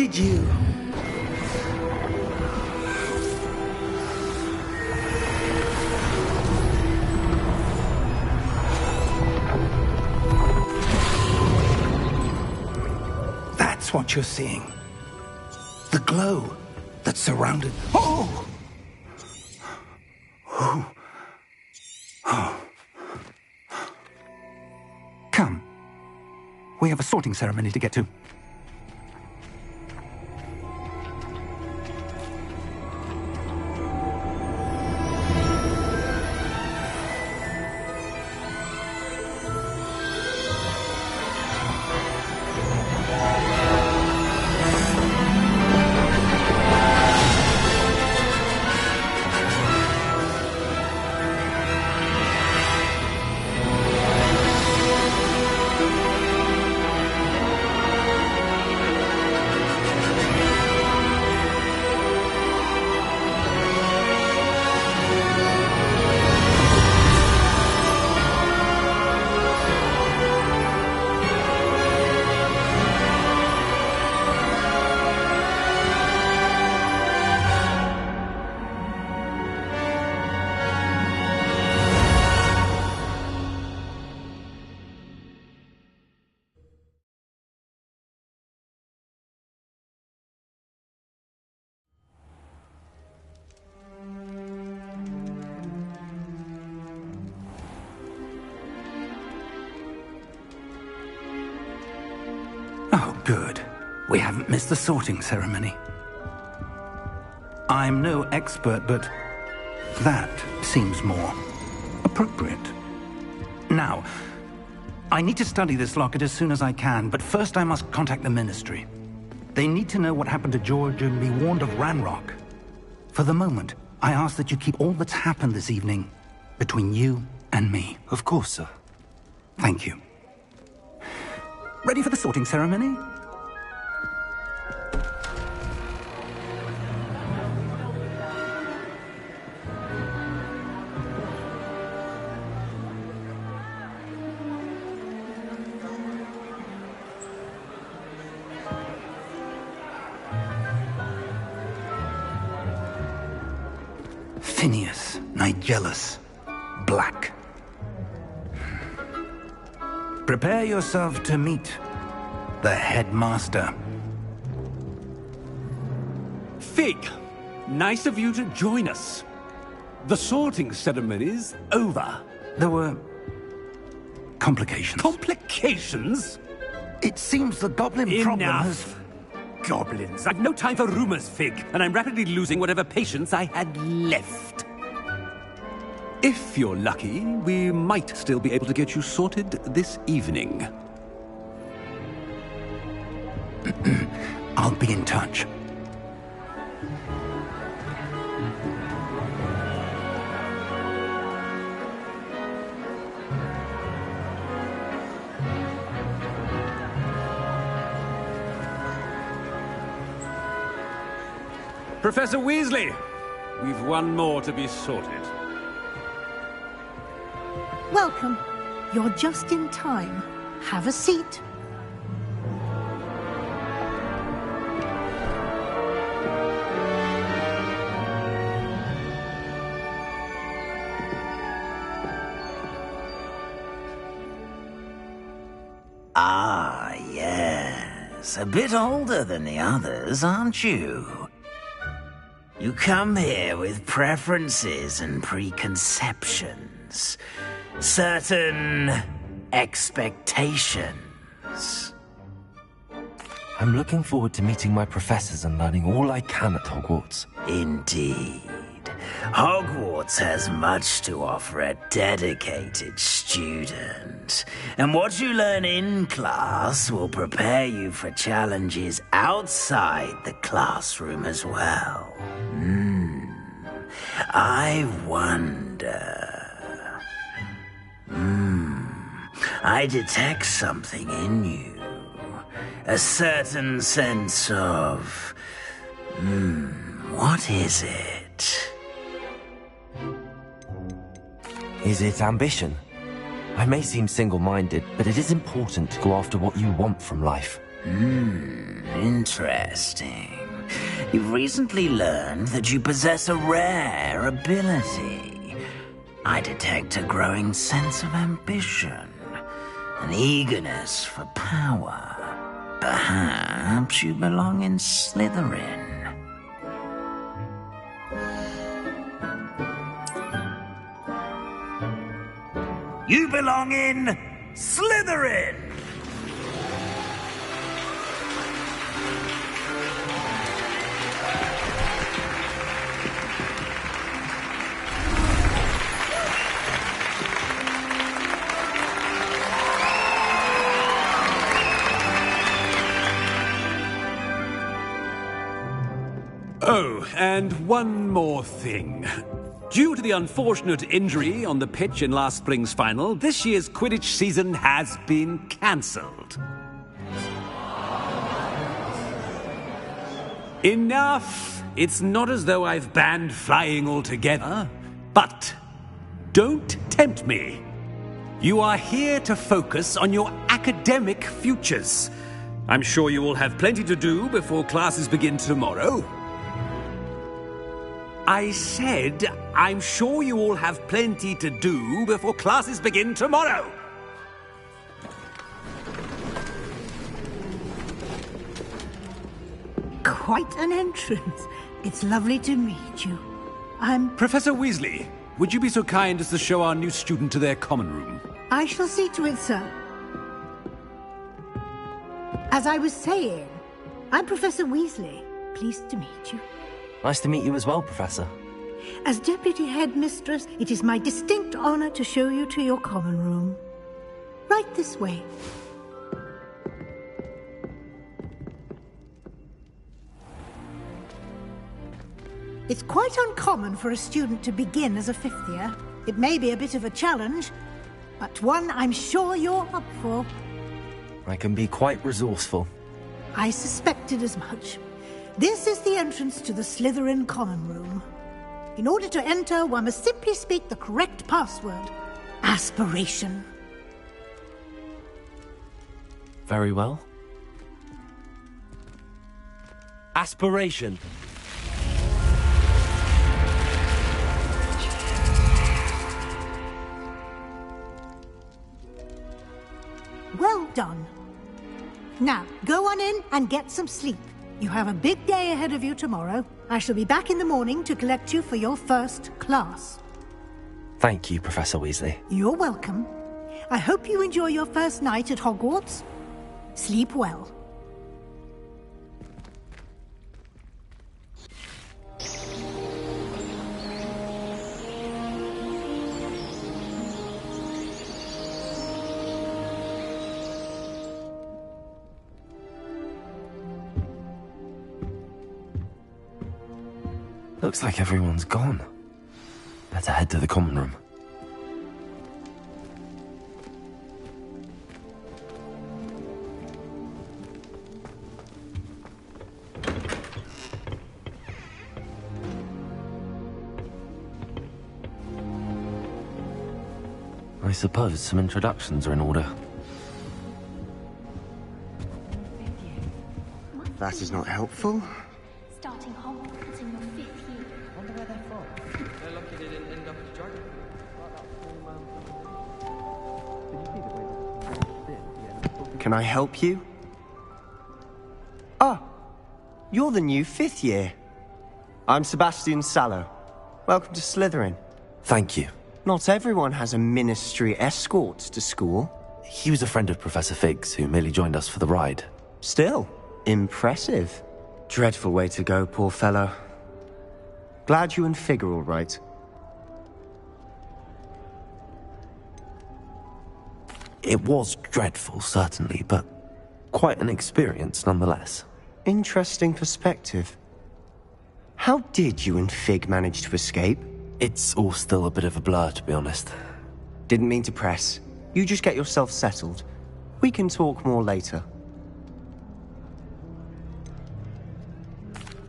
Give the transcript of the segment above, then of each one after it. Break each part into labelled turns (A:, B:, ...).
A: did you? That's what you're seeing. The glow that surrounded... Oh! Oh. Oh. Come. We have a sorting ceremony to get to. Oh, good. We haven't missed the sorting ceremony. I'm no expert, but that seems more appropriate. Now, I need to study this locket as soon as I can, but first I must contact the Ministry. They need to know what happened to George and be warned of Ranrock. For the moment, I ask that you keep all that's happened this evening between you and me.
B: Of course, sir.
A: Thank you. Ready for the sorting ceremony? Phineas, Nigellus, Black. Prepare yourself to meet the headmaster.
C: Fig, nice of you to join us. The sorting ceremony's over.
A: There were complications.
C: Complications?
A: It seems the goblin problem has...
C: Enough. Goblins. I've no time for rumors, Fig, and I'm rapidly losing whatever patience I had left. If you're lucky, we might still be able to get you sorted this evening.
A: I'll be in touch.
C: Professor Weasley, we've one more to be sorted.
D: Welcome. You're just in time. Have a seat.
E: Ah, yes. A bit older than the others, aren't you? You come here with preferences and preconceptions. Certain expectations.
B: I'm looking forward to meeting my professors and learning all I can at Hogwarts.
E: Indeed. Hogwarts has much to offer a dedicated student. And what you learn in class will prepare you for challenges outside the classroom as well. I wonder... I detect something in you. A certain sense of... what is it?
B: Is it ambition? I may seem single-minded, but it is important to go after what you want from life.
E: Interesting. You've recently learned that you possess a rare ability. I detect a growing sense of ambition, an eagerness for power. Perhaps you belong in Slytherin. You belong in Slytherin!
C: Oh, and one more thing. Due to the unfortunate injury on the pitch in last spring's final, this year's Quidditch season has been cancelled. Enough! It's not as though I've banned flying altogether, but don't tempt me. You are here to focus on your academic futures. I'm sure you will have plenty to do before classes begin tomorrow. I said, I'm sure you all have plenty to do before classes begin tomorrow.
D: Quite an entrance. It's lovely to meet you. I'm...
C: Professor Weasley, would you be so kind as to show our new student to their common room?
D: I shall see to it, sir. As I was saying, I'm Professor Weasley. Pleased to meet you.
B: Nice to meet you as well, Professor.
D: As Deputy Headmistress, it is my distinct honor to show you to your common room. Right this way. It's quite uncommon for a student to begin as a fifth year. It may be a bit of a challenge, but one I'm sure you're up for.
B: I can be quite resourceful.
D: I suspected as much. This is the entrance to the Slytherin common room. In order to enter, one must simply speak the correct password. Aspiration.
B: Very well. Aspiration.
D: Well done. Now, go on in and get some sleep. You have a big day ahead of you tomorrow. I shall be back in the morning to collect you for your first class.
B: Thank you, Professor Weasley.
D: You're welcome. I hope you enjoy your first night at Hogwarts. Sleep well.
B: Looks like everyone's gone. Better head to the common room. I suppose some introductions are in order.
F: That is not helpful.
G: Starting Hogwarts in your 5th year.
H: Wonder where they're from. They're lucky they didn't end up as dragon.
F: Can I help you? Ah, you're the new 5th year. I'm Sebastian Sallow. Welcome to Slytherin.
B: Thank you.
F: Not everyone has a ministry escort to school.
B: He was a friend of Professor Fig's who merely joined us for the ride.
F: Still, impressive. Dreadful way to go, poor fellow. Glad you and Fig are all right.
B: It was dreadful, certainly, but quite an experience nonetheless.
F: Interesting perspective. How did you and Fig manage to escape?
B: It's all still a bit of a blur, to be honest.
F: Didn't mean to press. You just get yourself settled. We can talk more later.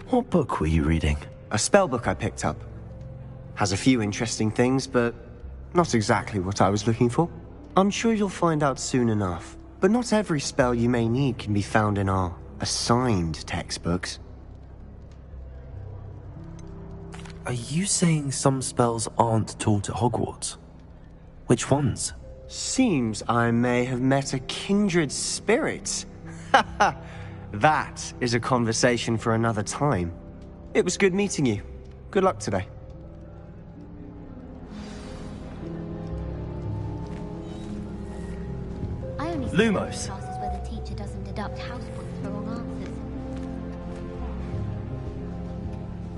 B: What book were you reading?
F: A spell book I picked up. Has a few interesting things, but not exactly what I was looking for. I'm sure you'll find out soon enough. but not every spell you may need can be found in our assigned textbooks.
B: Are you saying some spells aren't taught at Hogwarts? Which ones?
F: Seems I may have met a kindred spirit. That is a conversation for another time. It was good meeting you. Good luck today.
G: I only see
B: Lumos.
G: classes where the teacher doesn't deduct house points for wrong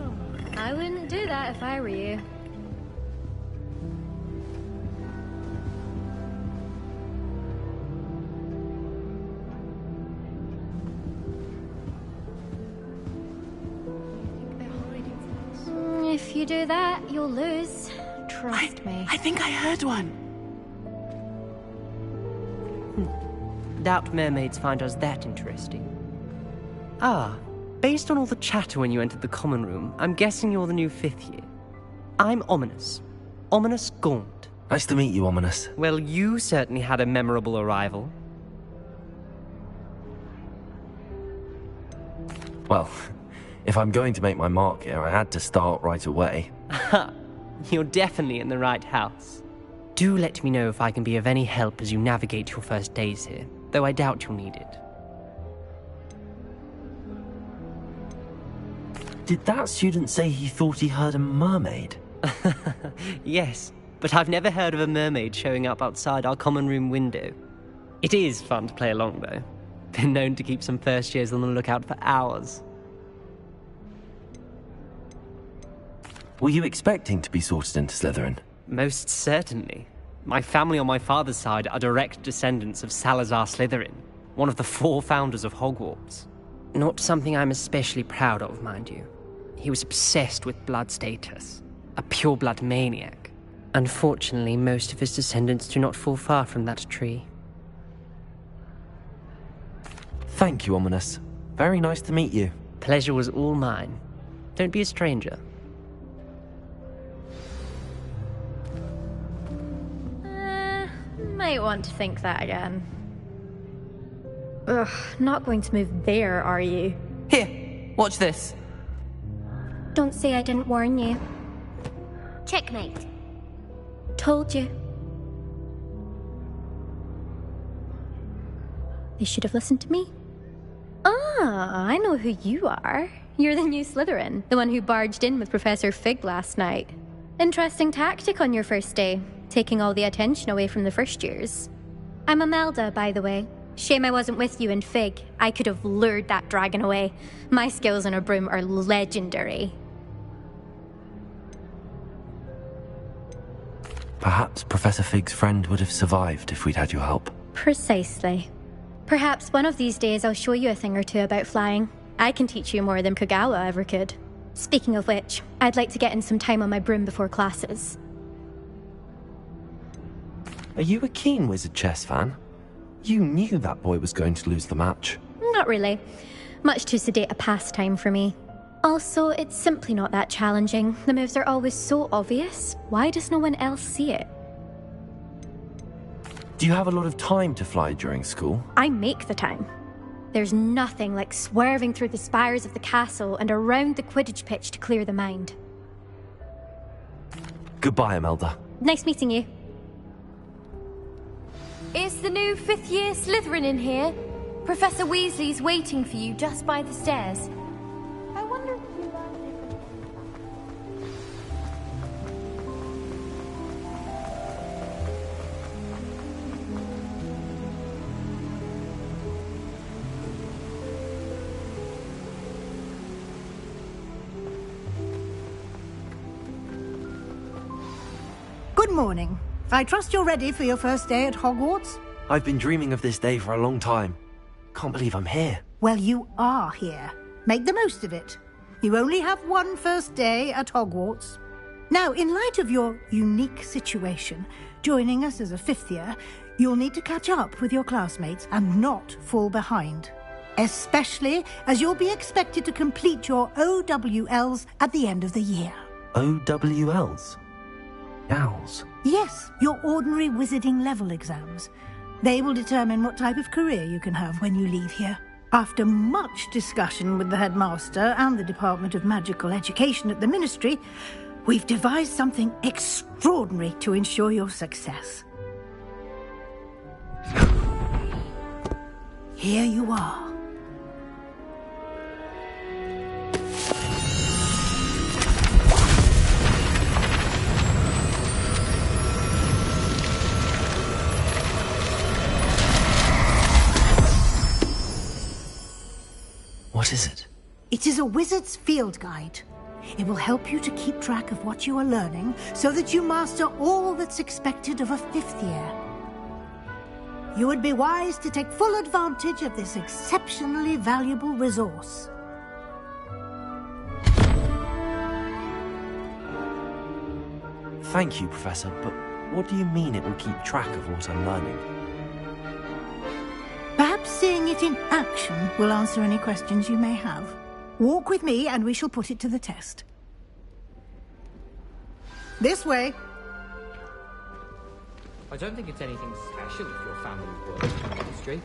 G: answers. I wouldn't do that if I were you. If you do that, you'll lose. Trust me.
I: I think I heard one.
H: Doubt mermaids find us that interesting. Ah, based on all the chatter when you entered the common room, I'm guessing you're the new 5th year. I'm Ominous. Ominous Gaunt.
B: Nice to meet you, Ominous.
H: Well, you certainly had a memorable arrival.
B: Well, if I'm going to make my mark here, I had to start right away.
H: You're definitely in the right house. Do let me know if I can be of any help as you navigate your first days here, though I doubt you'll need it.
B: Did that student say he thought he heard a mermaid?
H: Yes, but I've never heard of a mermaid showing up outside our common room window. It is fun to play along, though. Been known to keep some first years on the lookout for hours.
B: Were you expecting to be sorted into Slytherin?
H: Most certainly. My family on my father's side are direct descendants of Salazar Slytherin, one of the 4 founders of Hogwarts. Not something I'm especially proud of, mind you. He was obsessed with blood status, a pure-blood maniac. Unfortunately, most of his descendants do not fall far from that tree.
B: Thank you, Ominous. Very nice to meet you.
H: Pleasure was all mine. Don't be a stranger.
J: Might want to think that again. Ugh, not going to move there, are you?
I: Here, watch this.
G: Don't say I didn't warn you. Checkmate.
J: Told you. They should have listened to me. Ah, I know who you are. You're the new Slytherin, the one who barged in with Professor Fig last night. Interesting tactic on your first day, taking all the attention away from the first years. I'm Imelda, by the way. Shame I wasn't with you in Fig. I could have lured that dragon away. My skills on a broom are legendary.
B: Perhaps Professor Fig's friend would have survived if we'd had your help.
J: Precisely. Perhaps one of these days I'll show you a thing or two about flying. I can teach you more than Kogawa ever could. Speaking of which, I'd like to get in some time on my broom before classes.
B: Are you a keen Wizard chess fan? You knew that boy was going to lose the match.
J: Not really. Much too sedate a pastime for me. Also, it's simply not that challenging. The moves are always so obvious. Why does no one else see it?
B: Do you have a lot of time to fly during school?
J: I make the time. There's nothing like swerving through the spires of the castle and around the Quidditch pitch to clear the mind.
B: Goodbye, Imelda.
J: Nice meeting you.
K: Is the new 5th year Slytherin in here? Professor Weasley's waiting for you just by the stairs. I wonder if you learned different.
D: Good morning. I trust you're ready for your first day at Hogwarts?
B: I've been dreaming of this day for a long time. Can't believe I'm here.
D: Well, you are here. Make the most of it. You only have one first day at Hogwarts. Now, in light of your unique situation, joining us as a 5th year, you'll need to catch up with your classmates and not fall behind. Especially as you'll be expected to complete your OWLs at the end of the year.
B: OWLs? Owls?
D: Yes, your ordinary wizarding level exams. They will determine what type of career you can have when you leave here. After much discussion with the headmaster and the Department of Magical Education at the Ministry, we've devised something extraordinary to ensure your success. Here you are.
B: What is it?
D: It is a wizard's field guide. It will help you to keep track of what you are learning so that you master all that's expected of a 5th year. You would be wise to take full advantage of this exceptionally valuable resource.
B: Thank you, Professor, but what do you mean it will keep track of what I'm learning?
D: Perhaps seeing it in action will answer any questions you may have. Walk with me and we shall put it to the test. This way.
L: I don't think it's anything special if your family works in the ministry.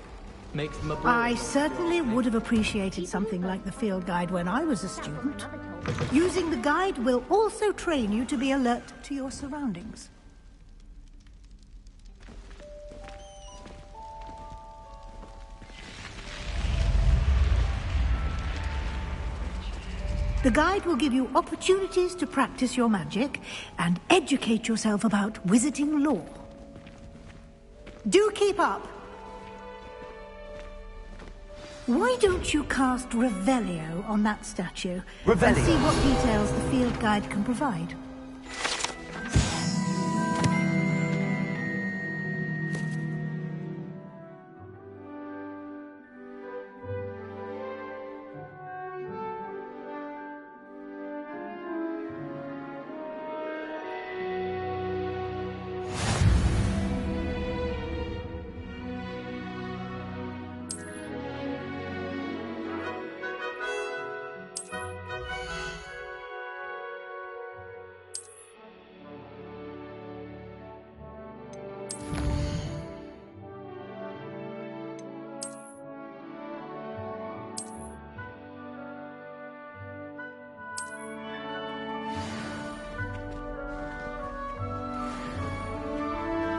L: Makes them a
D: I certainly would have appreciated something like the field guide when I was a student. Using the guide will also train you to be alert to your surroundings. The guide will give you opportunities to practice your magic and educate yourself about wizarding lore. Do keep up! Why don't you cast Revelio on that statue
B: Revelio.
D: And see what details the field guide can provide?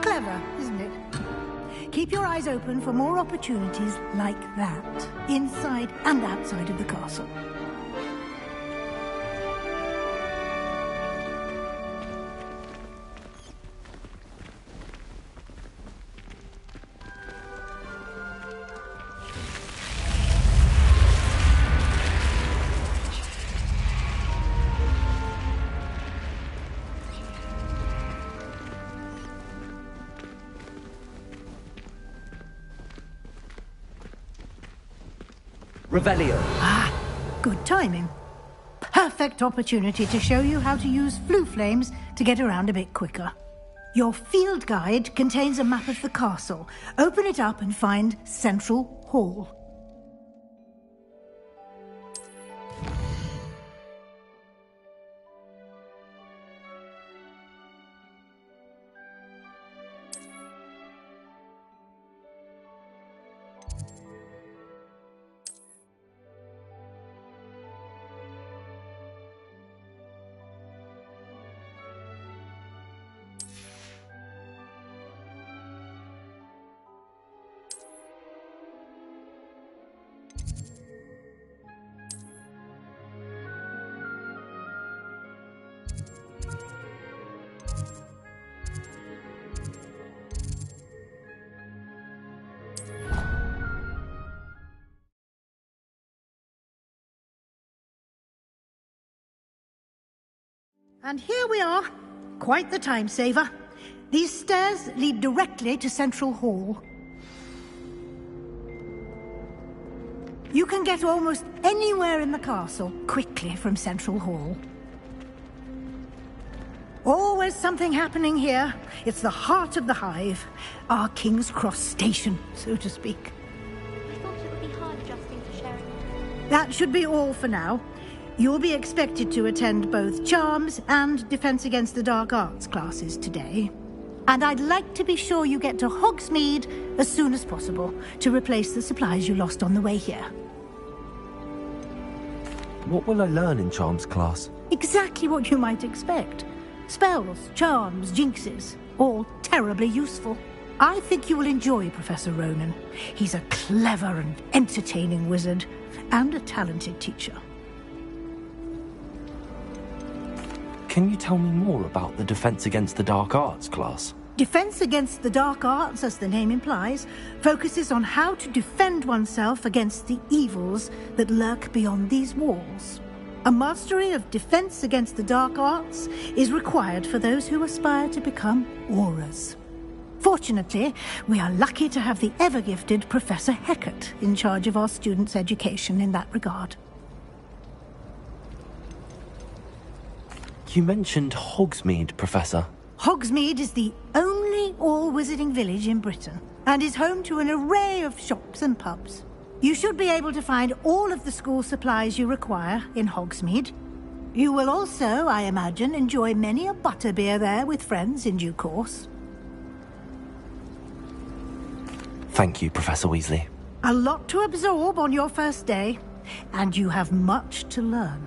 D: Clever, isn't it? Keep your eyes open for more opportunities like that, inside and outside of the castle.
C: Revelio.
D: Ah, good timing. Perfect opportunity to show you how to use flue flames to get around a bit quicker. Your field guide contains a map of the castle. Open it up and find Central Hall. And here we are. Quite the time saver. These stairs lead directly to Central Hall. You can get almost anywhere in the castle quickly from Central Hall. Always something happening here. It's the heart of the hive. Our King's Cross station, so to speak.
G: I thought it would be hard adjusting to sharing.
D: That should be all for now. You'll be expected to attend both Charms and Defense Against the Dark Arts classes today. And I'd like to be sure you get to Hogsmeade as soon as possible to replace the supplies you lost on the way here.
B: What will I learn in Charms class?
D: Exactly what you might expect. Spells, charms, jinxes, all terribly useful. I think you will enjoy Professor Ronan. He's a clever and entertaining wizard, and a talented teacher.
B: Can you tell me more about the Defense Against the Dark Arts class?
D: Defense Against the Dark Arts, as the name implies, focuses on how to defend oneself against the evils that lurk beyond these walls. A mastery of Defense Against the Dark Arts is required for those who aspire to become Aurors. Fortunately, we are lucky to have the ever-gifted Professor Hecat in charge of our students' education in that regard.
B: You mentioned Hogsmeade, Professor.
D: Hogsmeade is the only all-wizarding village in Britain, and is home to an array of shops and pubs. You should be able to find all of the school supplies you require in Hogsmeade. You will also, I imagine, enjoy many a butterbeer there with friends in due course.
B: Thank you, Professor Weasley.
D: A lot to absorb on your first day, and you have much to learn.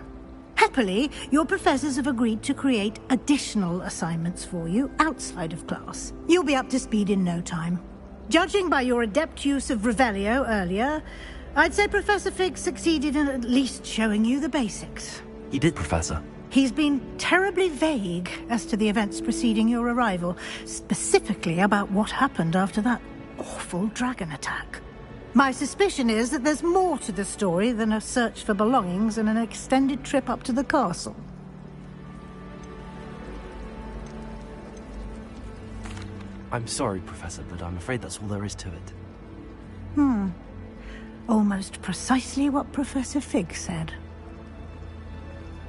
D: Happily, your professors have agreed to create additional assignments for you outside of class. You'll be up to speed in no time. Judging by your adept use of Revelio earlier, I'd say Professor Fig succeeded in at least showing you the basics.
B: He did, Professor.
D: He's been terribly vague as to the events preceding your arrival, specifically about what happened after that awful dragon attack. My suspicion is that there's more to the story than a search for belongings and an extended trip up to the castle.
B: I'm sorry, Professor, but I'm afraid that's all there is to it.
D: Almost precisely what Professor Fig said.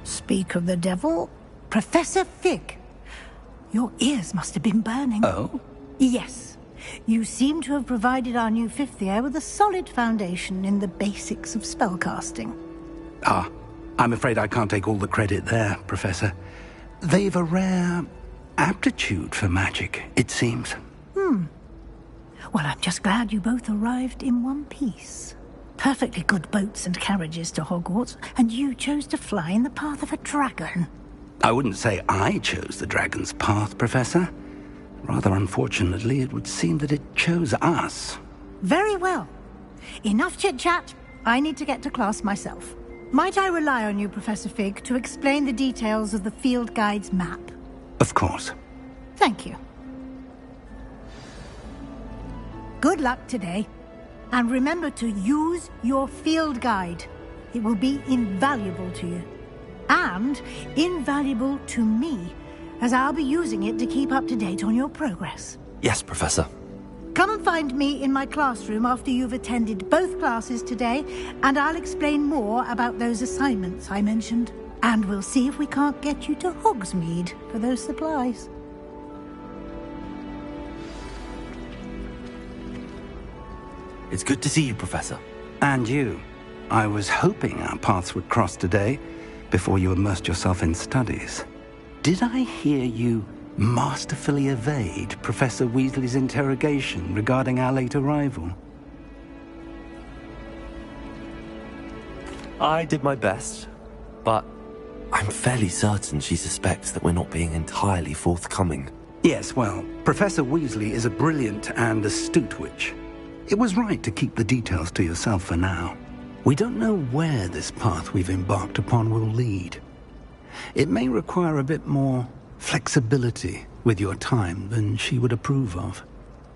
D: Speak of the devil, Professor Fig. Your ears must have been burning.
A: Oh?
D: Yes. You seem to have provided our new fifth year with a solid foundation in the basics of spellcasting.
A: Ah, I'm afraid I can't take all the credit there, Professor. They've a rare aptitude for magic, it seems.
D: Well, I'm just glad you both arrived in one piece. Perfectly good boats and carriages to Hogwarts, and you chose to fly in the path of a dragon.
A: I wouldn't say I chose the dragon's path, Professor. Rather unfortunately, it would seem that it chose us.
D: Very well. Enough chit-chat. I need to get to class myself. Might I rely on you, Professor Fig, to explain the details of the field guide's map?
A: Of course.
D: Thank you. Good luck today. And remember to use your field guide. It will be invaluable to you. And invaluable to me, as I'll be using it to keep up to date on your progress.
B: Yes, Professor.
D: Come and find me in my classroom after you've attended both classes today, and I'll explain more about those assignments I mentioned. And we'll see if we can't get you to Hogsmeade for those supplies.
B: It's good to see you, Professor.
A: And you. I was hoping our paths would cross today, before you immersed yourself in studies. Did I hear you masterfully evade Professor Weasley's interrogation regarding our late arrival?
B: I did my best, but I'm fairly certain she suspects that we're not being entirely forthcoming.
A: Yes, well, Professor Weasley is a brilliant and astute witch. It was right to keep the details to yourself for now. We don't know where this path we've embarked upon will lead. It may require a bit more flexibility with your time than she would approve of.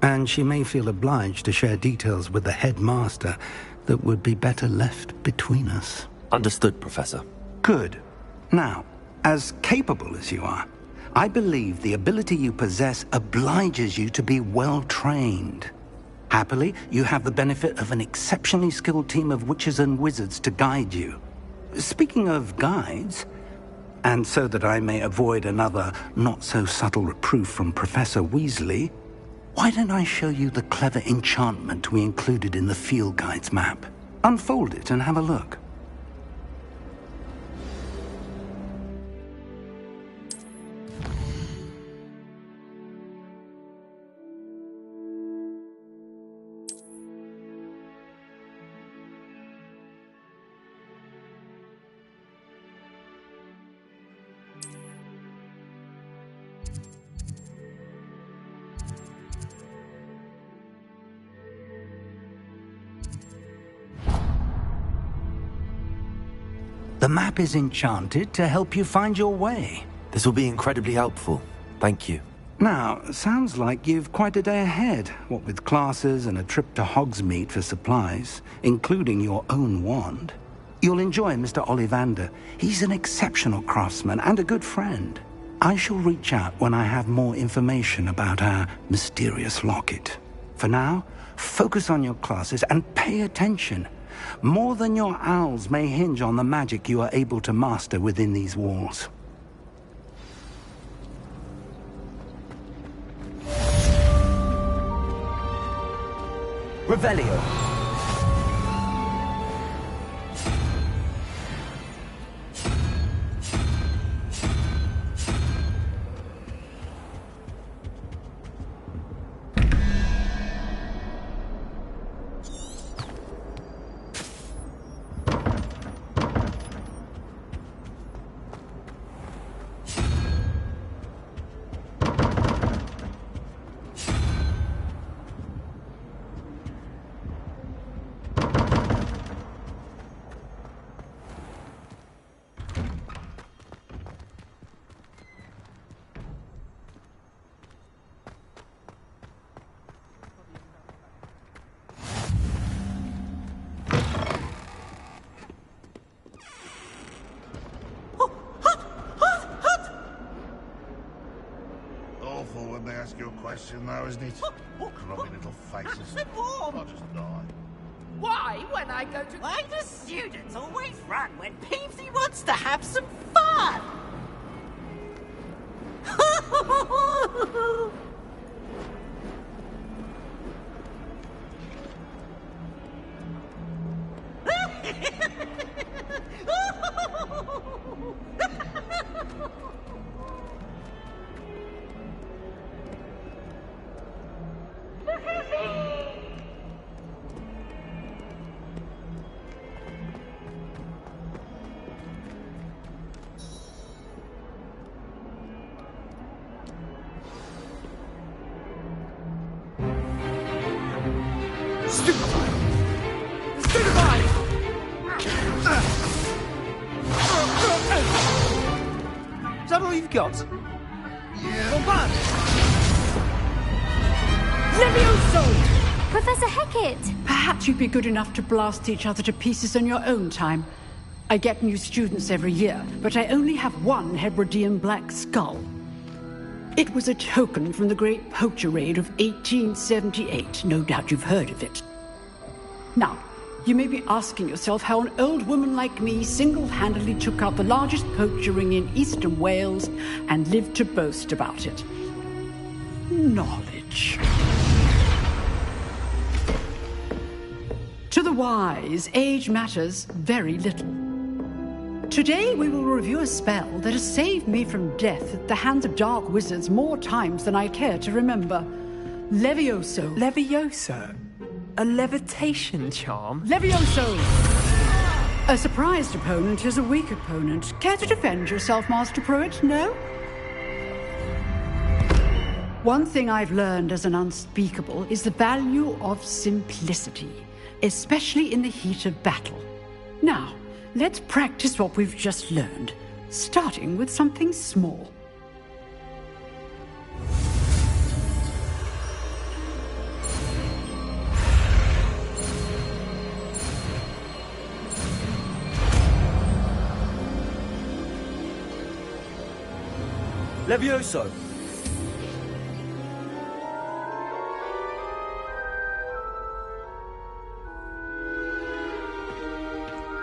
A: And she may feel obliged to share details with the headmaster that would be better left between us.
B: Understood, Professor.
A: Good. Now, as capable as you are, I believe the ability you possess obliges you to be well trained. Happily, you have the benefit of an exceptionally skilled team of witches and wizards to guide you. Speaking of guides, and so that I may avoid another not-so-subtle reproof from Professor Weasley, why don't I show you the clever enchantment we included in the field guide's map? Unfold it and have a look. The map is enchanted to help you find your way.
B: This will be incredibly helpful. Thank you.
A: Now, sounds like you've quite a day ahead, what with classes and a trip to Hogsmeade for supplies, including your own wand. You'll enjoy Mr. Ollivander. He's an exceptional craftsman and a good friend. I shall reach out when I have more information about our mysterious locket. For now, focus on your classes and pay attention. More than your owls may hinge on the magic you are able to master within these walls.
M: Revelio.
N: Awful when they ask you a question, though, isn't it? Grubby little faces. I'll just die.
O: Why, when I go to... Why do students always run when Peevesy wants to have some fun?
M: Is that all you've got?
N: Yeah.
G: Levioso! Professor Hecat!
P: Perhaps you'd be good enough to blast each other to pieces on your own time. I get new students every year, but I only have one Hebridean black skull. It was a token from the Great Poacher Raid of 1878. No doubt you've heard of it. Now, you may be asking yourself how an old woman like me single-handedly took out the largest poacher ring in eastern Wales and lived to boast about it. Knowledge. To the wise, age matters very little. Today we will review a spell that has saved me from death at the hands of dark wizards more times than I care to remember. Levioso.
M: Levioso? A levitation charm?
P: Levioso! A surprised opponent is a weak opponent. Care to defend yourself, Master Pruitt? No? One thing I've learned as an unspeakable is the value of simplicity, especially in the heat of battle. Now, let's practice what we've just learned, starting with something small.
M: Levioso.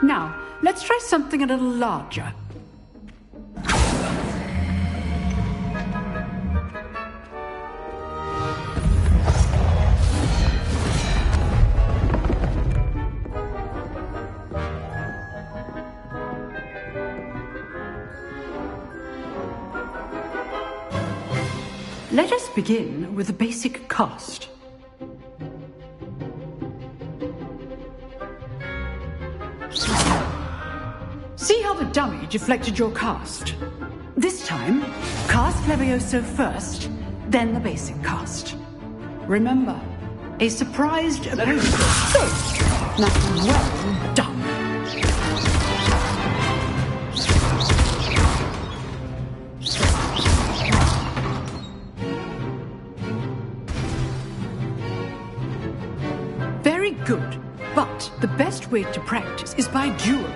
P: Now, let's try something a little larger. Let us begin with a basic cast. See how the dummy deflected your cast? This time, cast Levioso first, then the basic cast. Remember, a surprised opponent. Now, well done. Good. But the best way to practice is by dueling.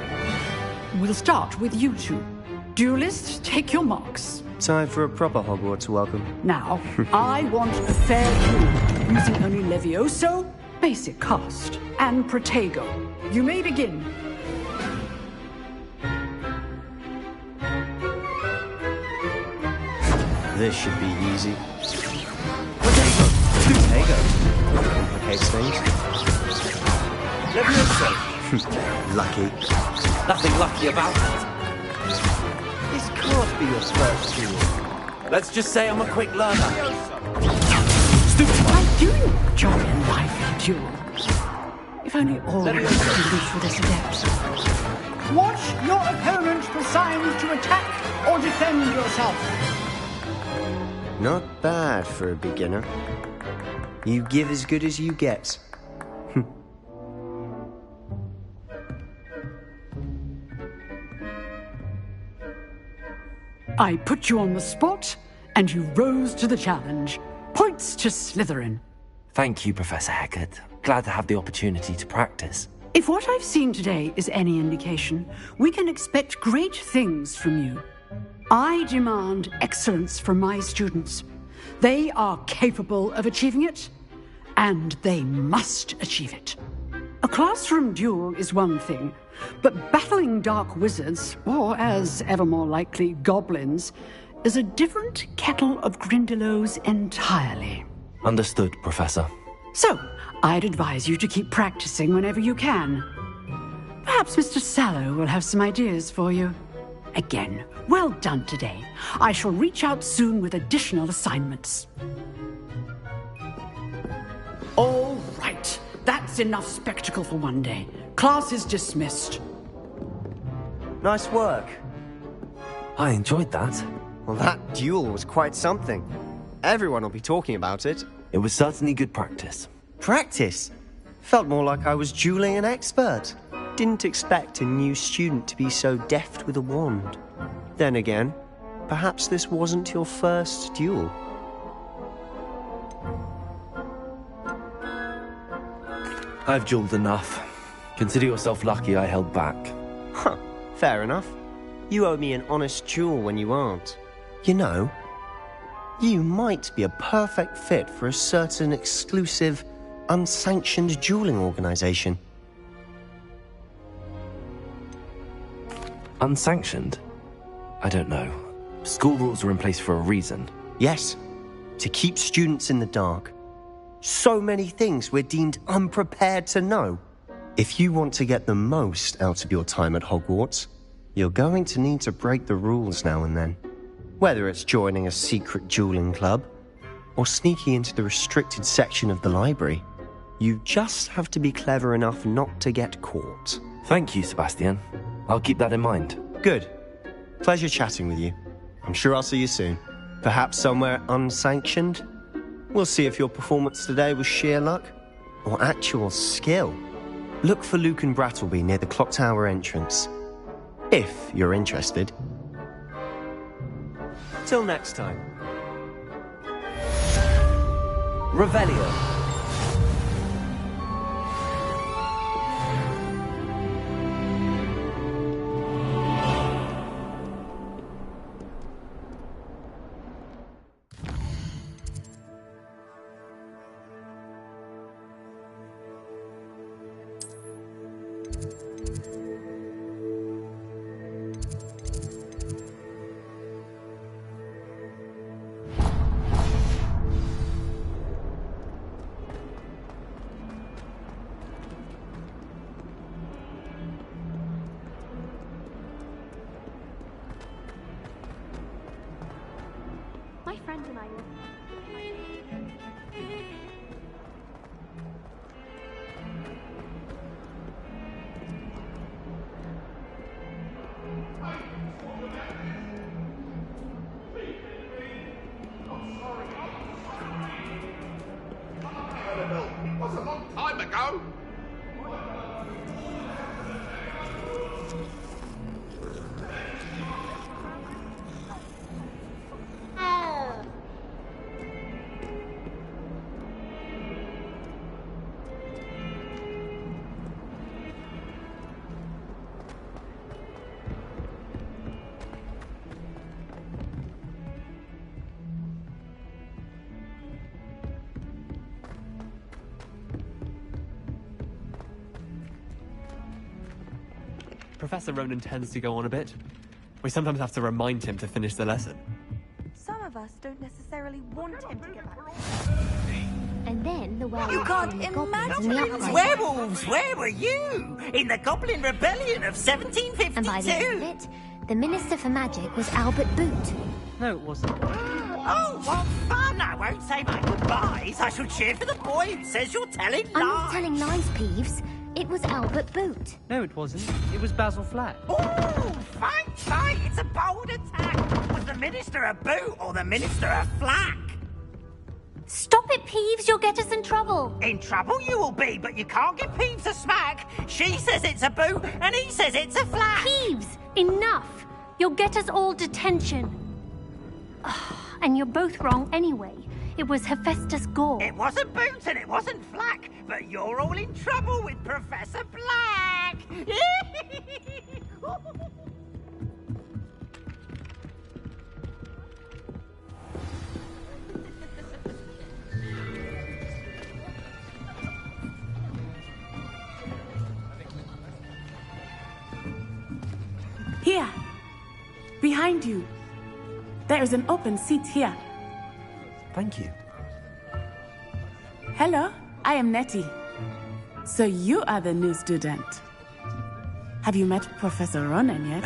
P: We'll start with you two. Duelists, take your marks.
F: Time for a proper Hogwarts welcome.
P: Now, I want a fair duel, using only Levioso, basic cast, and Protego. You may begin.
F: This should be easy. Protego. Complicates things.
B: Levioso.
F: Lucky.
B: Nothing lucky about it.
F: This can't be your first duel.
B: Let's just say I'm a quick learner.
P: I do enjoy a lively duel. If only all of us could live with this adept. Watch your opponent for signs to attack or defend yourself.
F: Not bad for a beginner. You give as good as you get.
P: I put you on the spot, and you rose to the challenge. Points to Slytherin.
B: Thank you, Professor Hecat. Glad to have the opportunity to practice.
P: If what I've seen today is any indication, we can expect great things from you. I demand excellence from my students. They are capable of achieving it, and they must achieve it. A classroom duel is one thing, but battling dark wizards, or as ever more likely, goblins, is a different kettle of Grindylows entirely.
B: Understood, Professor.
P: So, I'd advise you to keep practicing whenever you can. Perhaps Mr. Sallow will have some ideas for you. Again, well done today. I shall reach out soon with additional assignments. All right. That's enough spectacle for one day. Class is dismissed.
F: Nice work.
B: I enjoyed that.
F: Well, that duel was quite something. Everyone will be talking about it.
B: It was certainly good practice.
F: Practice? Felt more like I was dueling an expert. Didn't expect a new student to be so deft with a wand. Then again, perhaps this wasn't your first duel.
B: I've dueled enough. Consider yourself lucky I held back.
F: Huh, fair enough. You owe me an honest duel when you aren't. You know, you might be a perfect fit for a certain exclusive, unsanctioned dueling organization.
B: Unsanctioned? I don't know. School rules are in place for a reason.
F: Yes, to keep students in the dark. So many things we're deemed unprepared to know. If you want to get the most out of your time at Hogwarts, you're going to need to break the rules now and then. Whether it's joining a secret dueling club, or sneaking into the restricted section of the library, you just have to be clever enough not to get caught.
B: Thank you, Sebastian. I'll keep that in mind.
F: Good. Pleasure chatting with you. I'm sure I'll see you soon. Perhaps somewhere unsanctioned? We'll see if your performance today was sheer luck or actual skill. Look for Luke and Brattleby near the clock tower entrance, if you're interested. Till next time.
B: Revelio.
G: My friend and I will.
N: It was a long time ago.
M: Professor Ronan tends to go on a bit. We sometimes have to remind him to finish the lesson.
K: Some of us don't necessarily want him to get back.
J: And then the werewolves
O: You can't
J: and the goblins and the
O: imagine!
J: uprising.
O: Werewolves, where were you? In the Goblin Rebellion of 1752!
J: And by the end of it, the Minister for Magic was Albert Boot.
H: No, it wasn't.
O: Oh, what fun! I won't say my goodbyes. I shall cheer for the boy who says you're telling lies.
J: I'm not telling lies, Peeves. It was Albert Boot.
H: No, it wasn't. It was Basil Flack.
O: Oh, fight! It's a bold attack. Was the Minister a boot or the Minister a flack?
J: Stop it, Peeves. You'll get us in trouble.
O: In trouble you will be, but you can't give Peeves a smack. She says it's a boot, and he says it's a flack.
J: Peeves, enough. You'll get us all detention. And you're both wrong anyway. It was Hephaestus Gore.
O: It wasn't boot and it wasn't flack, but you're all in trouble with Professor Black.
I: Here. Behind you. There is an open seat here.
B: Thank you.
I: Hello, I am Nettie. So you are the new student. Have you met Professor Ronan yet?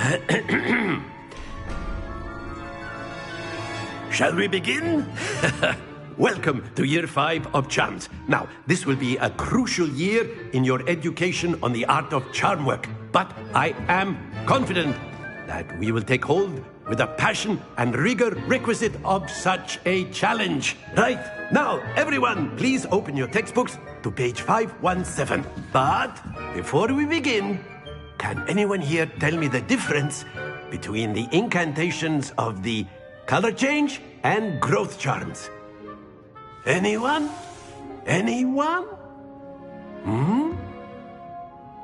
Q: Shall we begin? Welcome to Year 5 of Charms. Now, this will be a crucial year in your education on the art of charm work. But I am confident that we will take hold with the passion and rigor requisite of such a challenge. Right, now, everyone, please open your textbooks to page 517. But before we begin, can anyone here tell me the difference between the incantations of the color change and growth charms? Anyone? Anyone?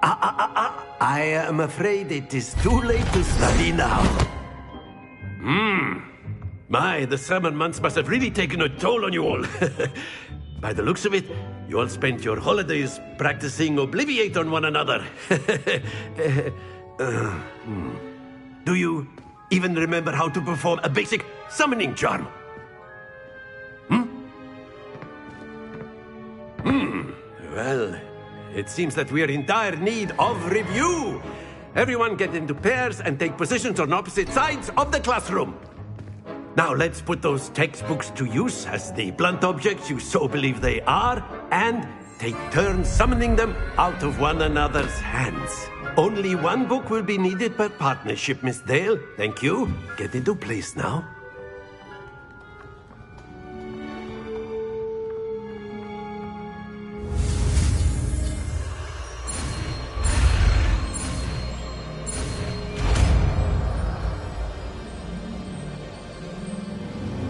Q: I am afraid it is too late to study now. My, the summer months must have really taken a toll on you all. By the looks of it, you all spent your holidays practicing Obliviate on one another. Do you even remember how to perform a basic summoning charm? Well, it seems that we are in dire need of review. Everyone get into pairs and take positions on opposite sides of the classroom. Now let's put those textbooks to use as the blunt objects you so believe they are, and take turns summoning them out of one another's hands. Only one book will be needed per partnership, Miss Dale. Thank you. Get into place now.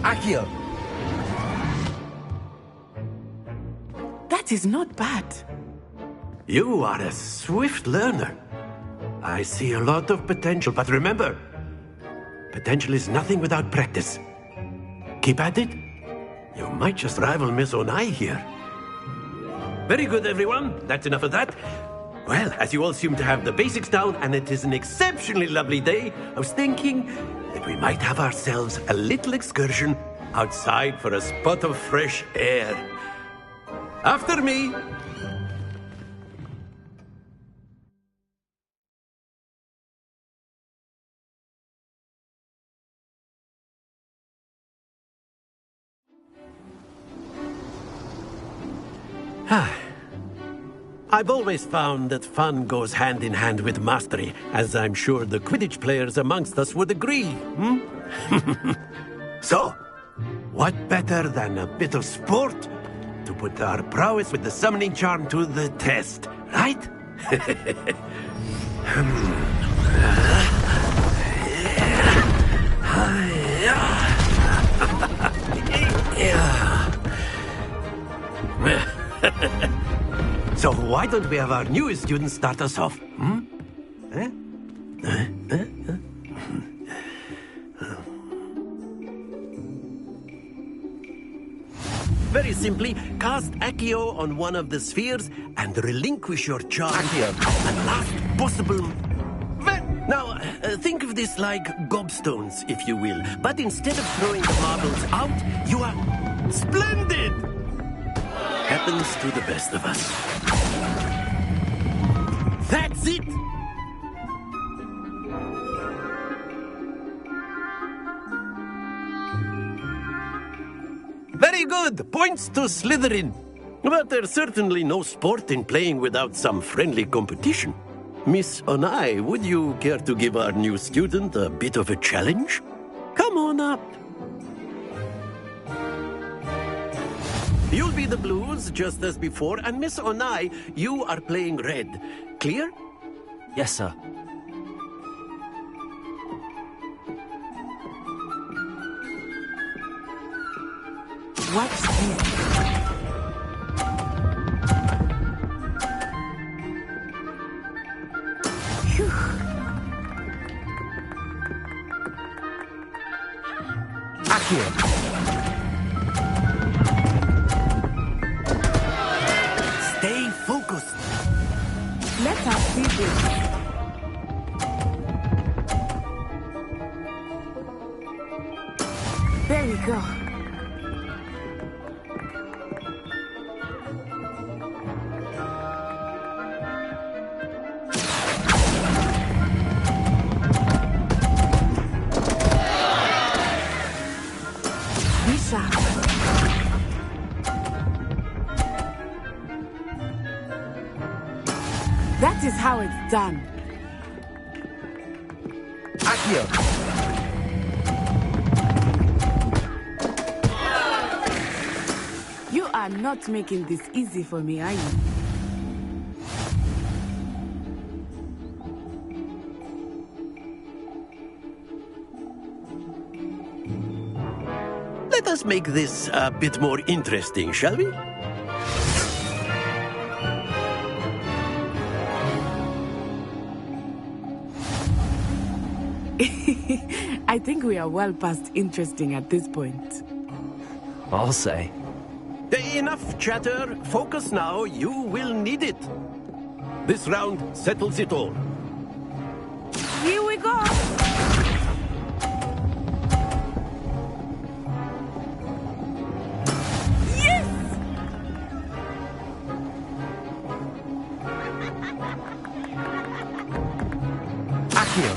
I: Akio. That is not bad.
Q: You are a swift learner. I see a lot of potential, but remember, potential is nothing without practice. Keep at it. You might just rival Miss Onai here. Very good, everyone. That's enough of that. Well, as you all seem to have the basics down, and it is an exceptionally lovely day, I was thinking that we might have ourselves a little excursion outside for a spot of fresh air. After me. I've always found that fun goes hand in hand with mastery, as I'm sure the Quidditch players amongst us would agree. So, what better than a bit of sport to put our prowess with the summoning charm to the test, right? So why don't we have our newest student start us off? Very simply, cast Accio on one of the spheres and relinquish your charge. Accio. And last possible... Now, think of this like gobstones, if you will. But instead of throwing the marbles out, you are splendid! Happens to the best of us. That's it! Very good! Points to Slytherin. But there's certainly no sport in playing without some friendly competition. Miss Onai, would you care to give our new student a bit of a challenge? Come on up. You'll be the blues, just as before, and Miss Onai, you are playing red. Clear?
B: Yes, sir.
I: Watch this. Phew.
B: Accio.
Q: Stay focused.
I: Let us see this. There we go. That is how it's done.
B: Accio.
I: You are not making this easy for me, are you?
Q: Let us make this a bit more interesting, shall we?
I: I think we are well past interesting at this point.
B: I'll say.
Q: Enough chatter. Focus now. You will need it. This round settles it all.
I: Here we go. Yes!
B: Accio.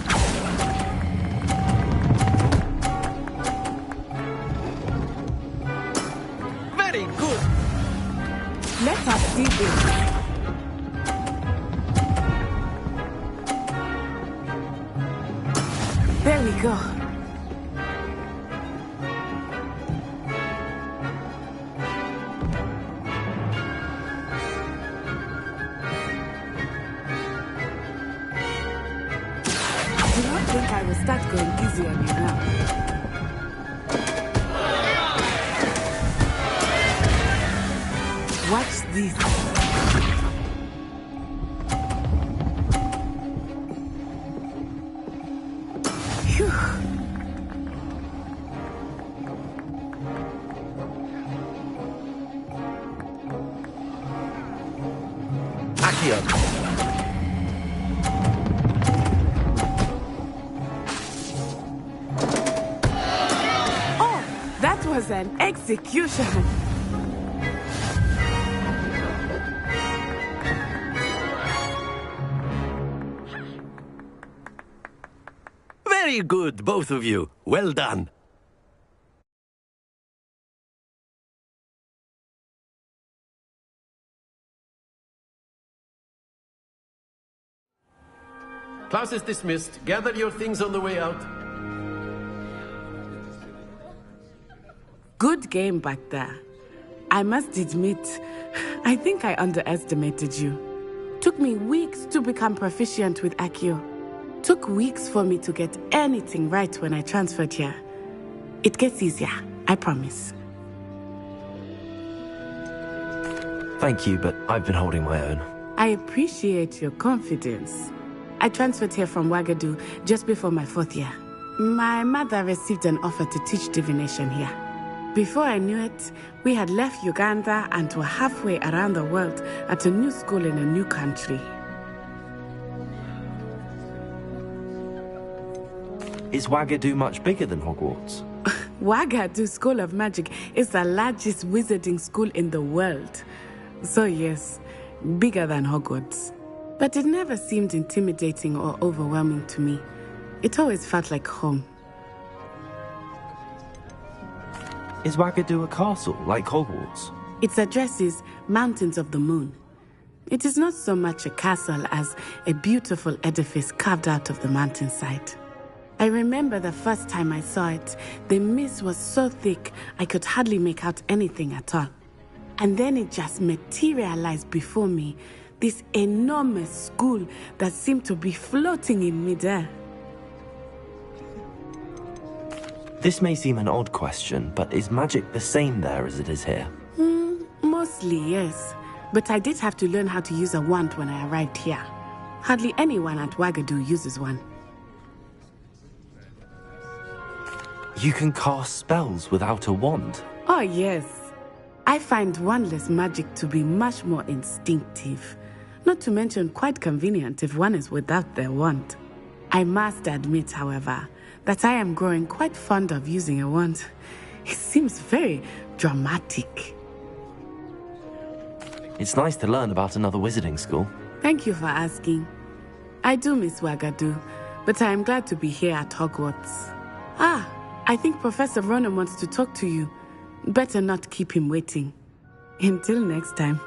Q: Very good.
I: Let us see this. There we go. I do not think I will start going easy on you now. Watch this. Phew.
Q: Accio.
I: Oh, that was an execution.
Q: Very good, both of you. Well done. Class is dismissed. Gather your things on the way out.
I: Good game back there. I must admit, I think I underestimated you. Took me weeks to become proficient with Accio. Took weeks for me to get anything right when I transferred here. It gets easier, I promise.
B: Thank you, but I've been holding my own.
I: I appreciate your confidence. I transferred here from Wagadu just before my 4th year. My mother received an offer to teach divination here. Before I knew it, we had left Uganda and were halfway around the world at a new school in a new country.
B: Is Wagadu much bigger than Hogwarts?
I: Wagadu School of Magic is the largest wizarding school in the world. So yes, bigger than Hogwarts. But it never seemed intimidating or overwhelming to me. It always felt like home.
B: Is Wagadu a castle, like Hogwarts?
I: Its address is Mountains of the Moon. It is not so much a castle as a beautiful edifice carved out of the mountainside. I remember the first time I saw it, the mist was so thick I could hardly make out anything at all. And then it just materialized before me, this enormous school that seemed to be floating in midair.
B: This may seem an odd question, but is magic the same there as it is here?
I: Mostly, yes. But I did have to learn how to use a wand when I arrived here. Hardly anyone at Wagadu uses one.
B: You can cast spells without a wand?
I: Oh, yes. I find wandless magic to be much more instinctive. Not to mention quite convenient if one is without their wand. I must admit, however, that I am growing quite fond of using a wand. It seems very dramatic.
B: It's nice to learn about another wizarding school.
I: Thank you for asking. I do miss Wagadu, but I am glad to be here at Hogwarts. I think Professor Ronan wants to talk to you. Better not keep him waiting. Until next time.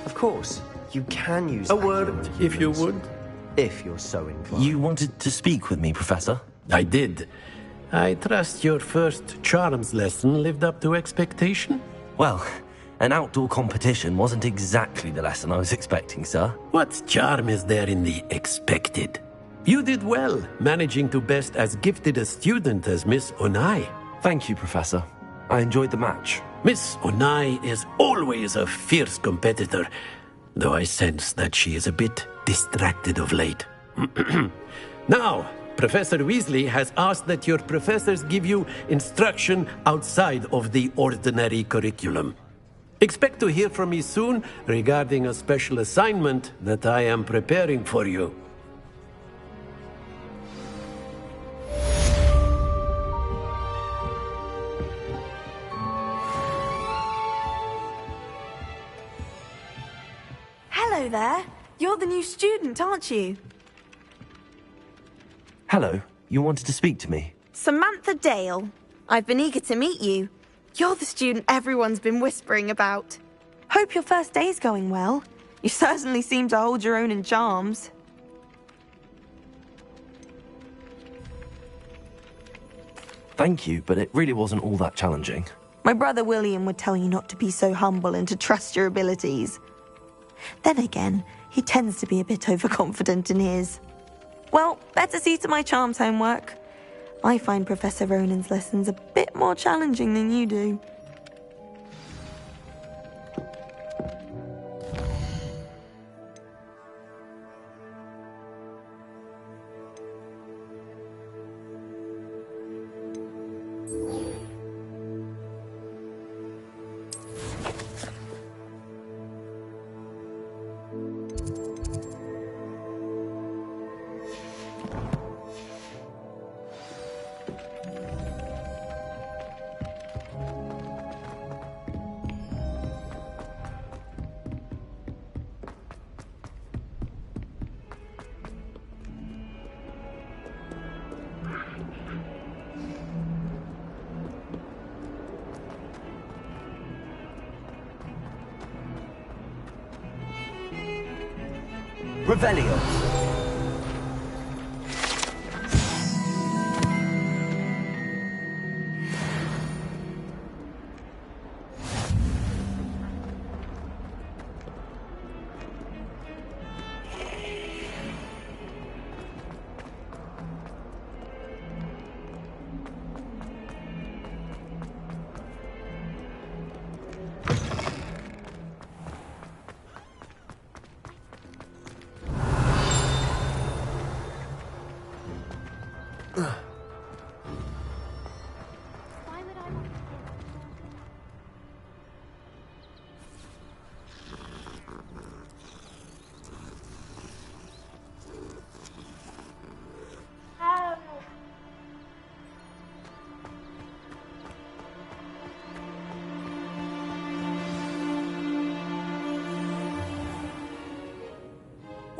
F: Of course, you can use
Q: a word, if you would.
F: If you're so inclined.
B: You wanted to speak with me, Professor?
Q: I did. I trust your first charms lesson lived up to expectation?
B: Well, an outdoor competition wasn't exactly the lesson I was expecting, sir.
Q: What charm is there in the expected? You did well, managing to best as gifted a student as Miss Onai.
B: Thank you, Professor. I enjoyed the match.
Q: Miss Onai is always a fierce competitor, though I sense that she is a bit distracted of late. Now, Professor Weasley has asked that your professors give you instruction outside of the ordinary curriculum. Expect to hear from me soon regarding a special assignment that I am preparing for you.
R: Hello there. You're the new student, aren't you?
B: Hello. You wanted to speak to me?
R: Samantha Dale. I've been eager to meet you. You're the student everyone's been whispering about. Hope your first day's going well. You certainly seem to hold your own in charms.
B: Thank you, but it really wasn't all that challenging.
R: My brother William would tell you not to be so humble and to trust your abilities. Then again, he tends to be a bit overconfident in his. Well, better see to my charms homework. I find Professor Ronan's lessons a bit more challenging than you do.
B: Revelio.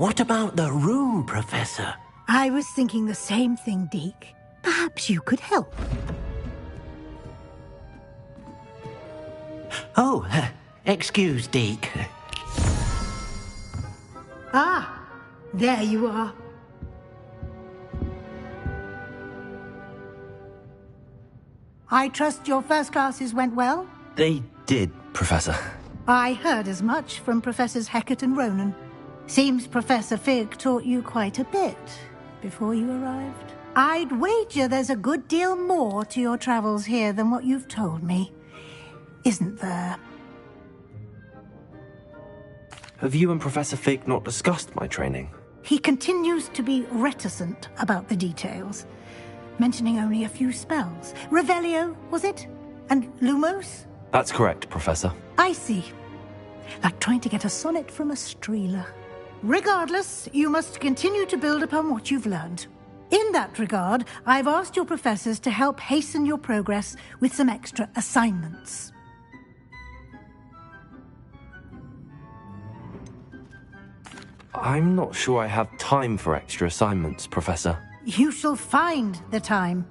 Q: What about the room, Professor?
D: I was thinking the same thing, Deke. Perhaps you could help.
Q: Oh, excuse, Deke.
D: Ah, there you are. I trust your first classes went well?
B: They did, Professor.
D: I heard as much from Professors Hecat and Ronan. Seems Professor Fig taught you quite a bit before you arrived. I'd wager there's a good deal more to your travels here than what you've told me. Isn't there?
B: Have you and Professor Fig not discussed my training?
D: He continues to be reticent about the details, mentioning only a few spells. Revelio, was it? And Lumos?
B: That's correct, Professor.
D: I see. Like trying to get a sonnet from a streeler. Regardless, you must continue to build upon what you've learned. In that regard, I've asked your professors to help hasten your progress with some extra assignments.
B: I'm not sure I have time for extra assignments, Professor.
D: You shall find the time.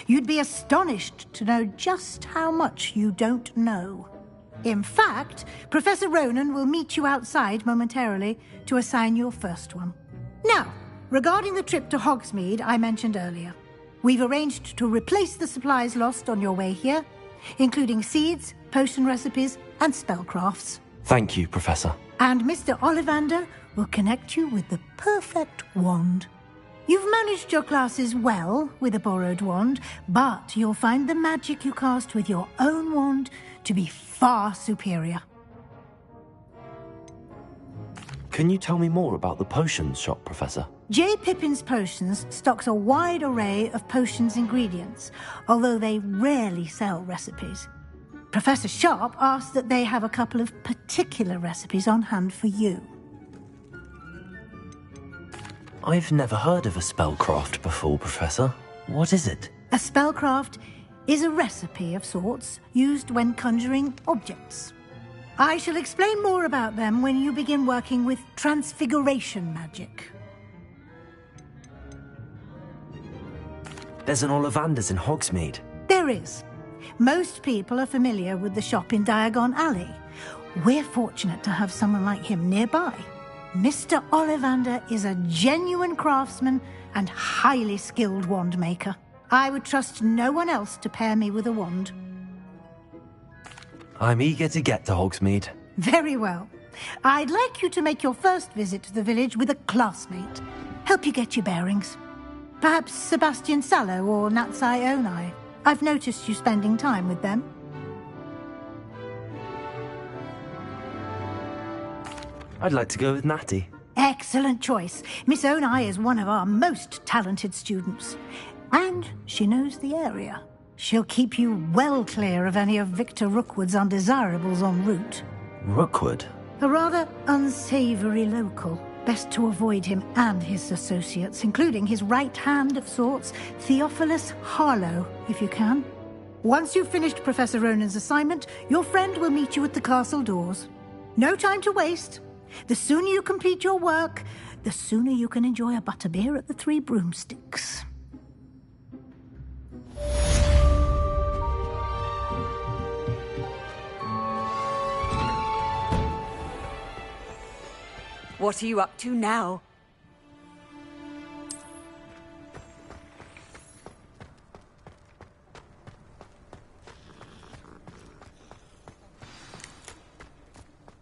D: You'd be astonished to know just how much you don't know. In fact, Professor Ronan will meet you outside momentarily to assign your first one. Now, regarding the trip to Hogsmeade I mentioned earlier, we've arranged to replace the supplies lost on your way here, including seeds, potion recipes, and spellcrafts.
B: Thank you, Professor.
D: And Mr. Ollivander will connect you with the perfect wand. You've managed your classes well with a borrowed wand, but you'll find the magic you cast with your own wand to be far superior.
B: Can you tell me more about the potions shop, Professor?
D: J. Pippin's Potions stocks a wide array of potions ingredients, although they rarely sell recipes. Professor Sharp asked that they have a couple of particular recipes on hand for you.
B: I've never heard of a spellcraft before, Professor. What is it?
D: A spellcraft is a recipe of sorts used when conjuring objects. I shall explain more about them when you begin working with transfiguration magic.
B: There's an Ollivander's in Hogsmeade.
D: There is. Most people are familiar with the shop in Diagon Alley. We're fortunate to have someone like him nearby. Mr. Ollivander is a genuine craftsman and highly skilled wand maker. I would trust no one else to pair me with a wand.
B: I'm eager to get to Hogsmeade.
D: Very well. I'd like you to make your first visit to the village with a classmate. Help you get your bearings. Perhaps Sebastian Sallow or Natsai Onai. I've noticed you spending time with them.
B: I'd like to go with Natty.
D: Excellent choice. Miss Onai is one of our most talented students. And she knows the area. She'll keep you well clear of any of Victor Rookwood's undesirables en route.
B: Rookwood?
D: A rather unsavoury local. Best to avoid him and his associates, including his right hand of sorts, Theophilus Harlow, if you can. Once you've finished Professor Ronan's assignment, your friend will meet you at the castle doors. No time to waste. The sooner you complete your work, the sooner you can enjoy a butterbeer at the Three Broomsticks.
S: What are you up to now?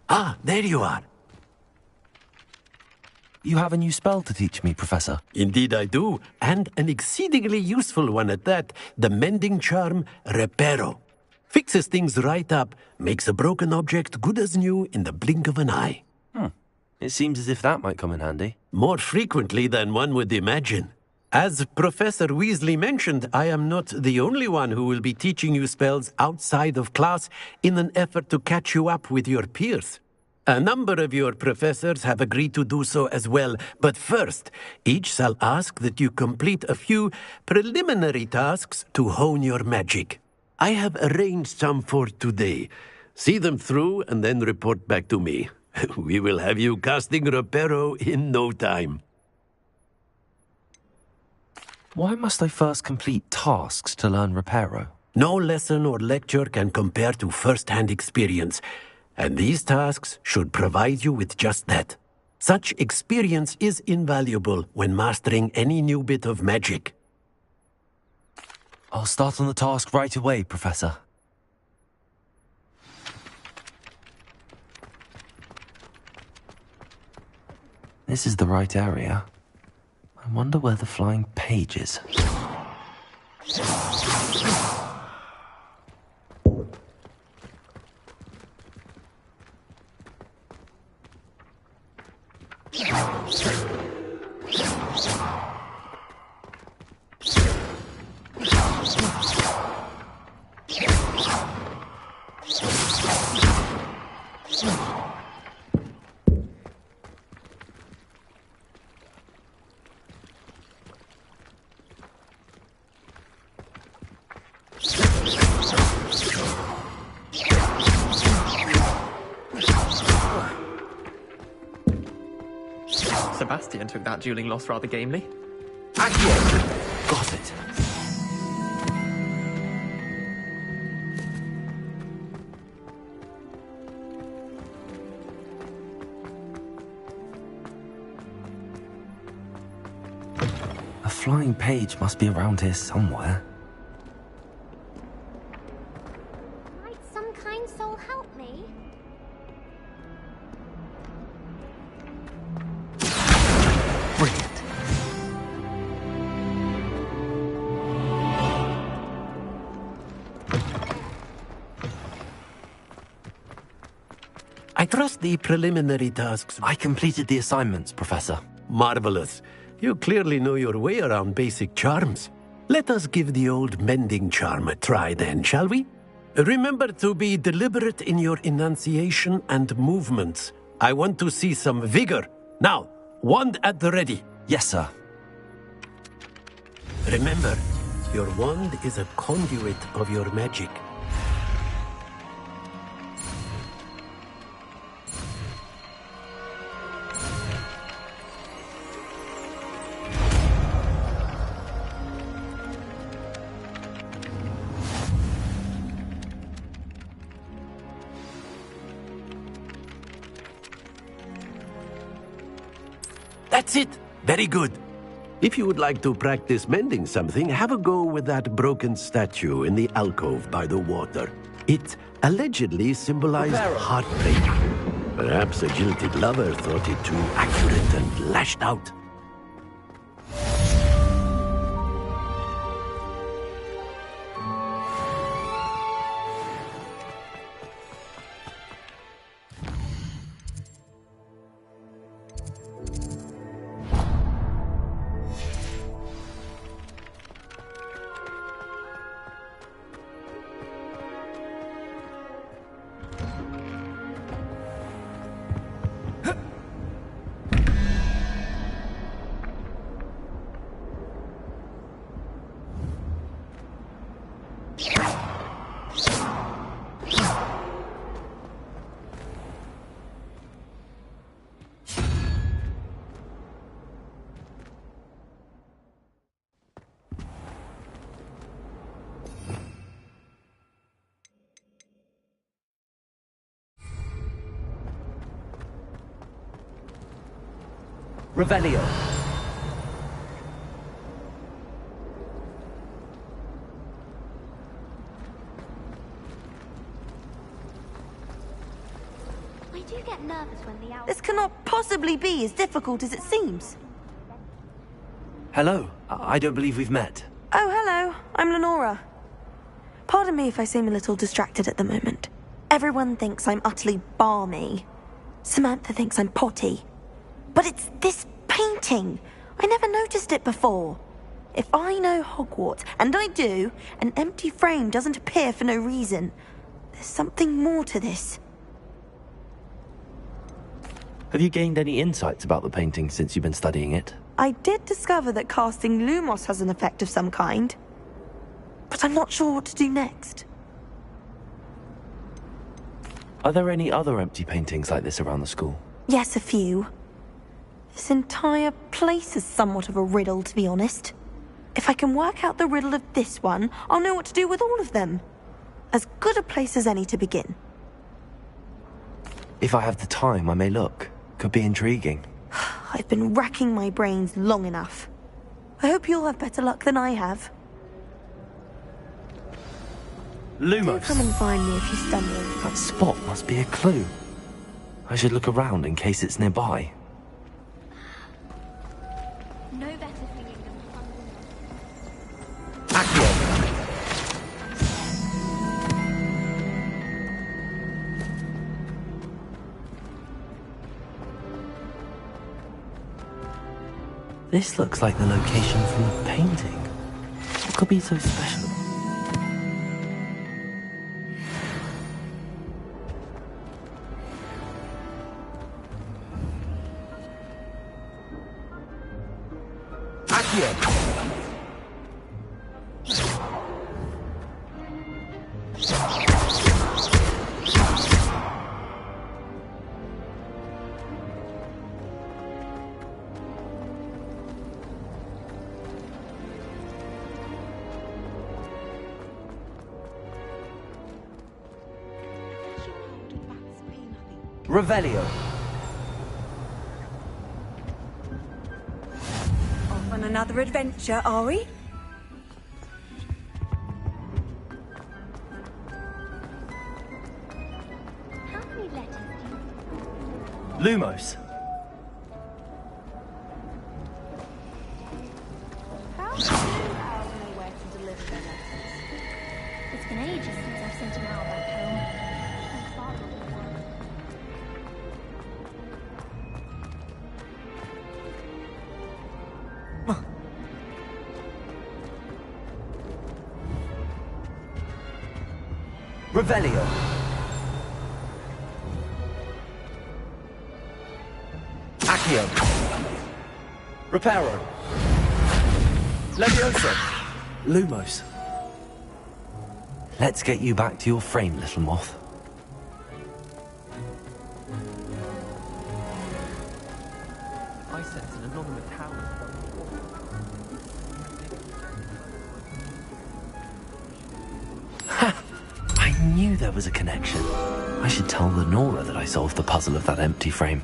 Q: Ah, there you are.
B: You have a new spell to teach me, Professor.
Q: Indeed I do, and an exceedingly useful one at that. The mending charm, Reparo. Fixes things right up, makes a broken object good as new in the blink of an eye.
B: It seems as if that might come in handy.
Q: More frequently than one would imagine. As Professor Weasley mentioned, I am not the only one who will be teaching you spells outside of class in an effort to catch you up with your peers. A number of your professors have agreed to do so as well, but first, each shall ask that you complete a few preliminary tasks to hone your magic. I have arranged some for today. See them through and then report back to me. We will have you casting Reparo in no time.
B: Why must I first complete tasks to learn Reparo?
Q: No lesson or lecture can compare to first-hand experience, and these tasks should provide you with just that. Such experience is invaluable when mastering any new bit of magic.
B: I'll start on the task right away, Professor. This is the right area. I wonder where the flying page is.
M: Sebastian took that dueling loss rather gamely.
B: Got it. A flying page must be around here somewhere.
G: Might some kind soul help me?
B: Brilliant.
Q: I trust the preliminary tasks.
B: I completed the assignments, Professor.
Q: Marvelous. You clearly know your way around basic charms. Let us give the old mending charm a try then, shall we? Remember to be deliberate in your enunciation and movements. I want to see some vigor. Now, wand at the ready.
B: Yes, sir.
Q: Remember, your wand is a conduit of your magic. That's it. Very good. If you would like to practice mending something, have a go with that broken statue in the alcove by the water. It allegedly symbolized heartbreak. Perhaps a jilted lover thought it too accurate and lashed out.
H: Revelio.
G: I do get nervous when the owl...
R: This cannot possibly be as difficult as it seems.
B: Hello. I don't believe we've met.
R: Oh, hello. I'm Lenora. Pardon me if I seem a little distracted at the moment. Everyone thinks I'm utterly balmy. Samantha thinks I'm potty. But it's this painting. I never noticed it before. If I know Hogwarts, and I do, an empty frame doesn't appear for no reason. There's something more to this.
B: Have you gained any insights about the painting since you've been studying it?
R: I did discover that casting Lumos has an effect of some kind. But I'm not sure what to do next.
B: Are there any other empty paintings like this around the school?
R: Yes, a few. This entire place is somewhat of a riddle, to be honest. If I can work out the riddle of this one, I'll know what to do with all of them. As good a place as any to begin.
B: If I have the time, I may look. Could be intriguing.
R: I've been racking my brains long enough. I hope you'll have better luck than I have.
B: Lumos.
R: Do come and find me if you stumble.
B: That spot must be a clue. I should look around in case it's nearby.
G: No better singing than
B: This looks like the location from the painting. What could be so special?
H: Revelio.
S: Off on another adventure, are we?
G: How many letters do you...
B: Lumos.
G: How do you know where to deliver their letters? It's been ages since I've sent them out back home. My father will worry.
H: Revelio. Accio. Reparo. Leviosa.
B: Lumos. Let's get you back to your frame, little moth.
M: I sense an anonymous howl.
B: I knew there was a connection. I should tell Lenora that I solved the puzzle of that empty frame.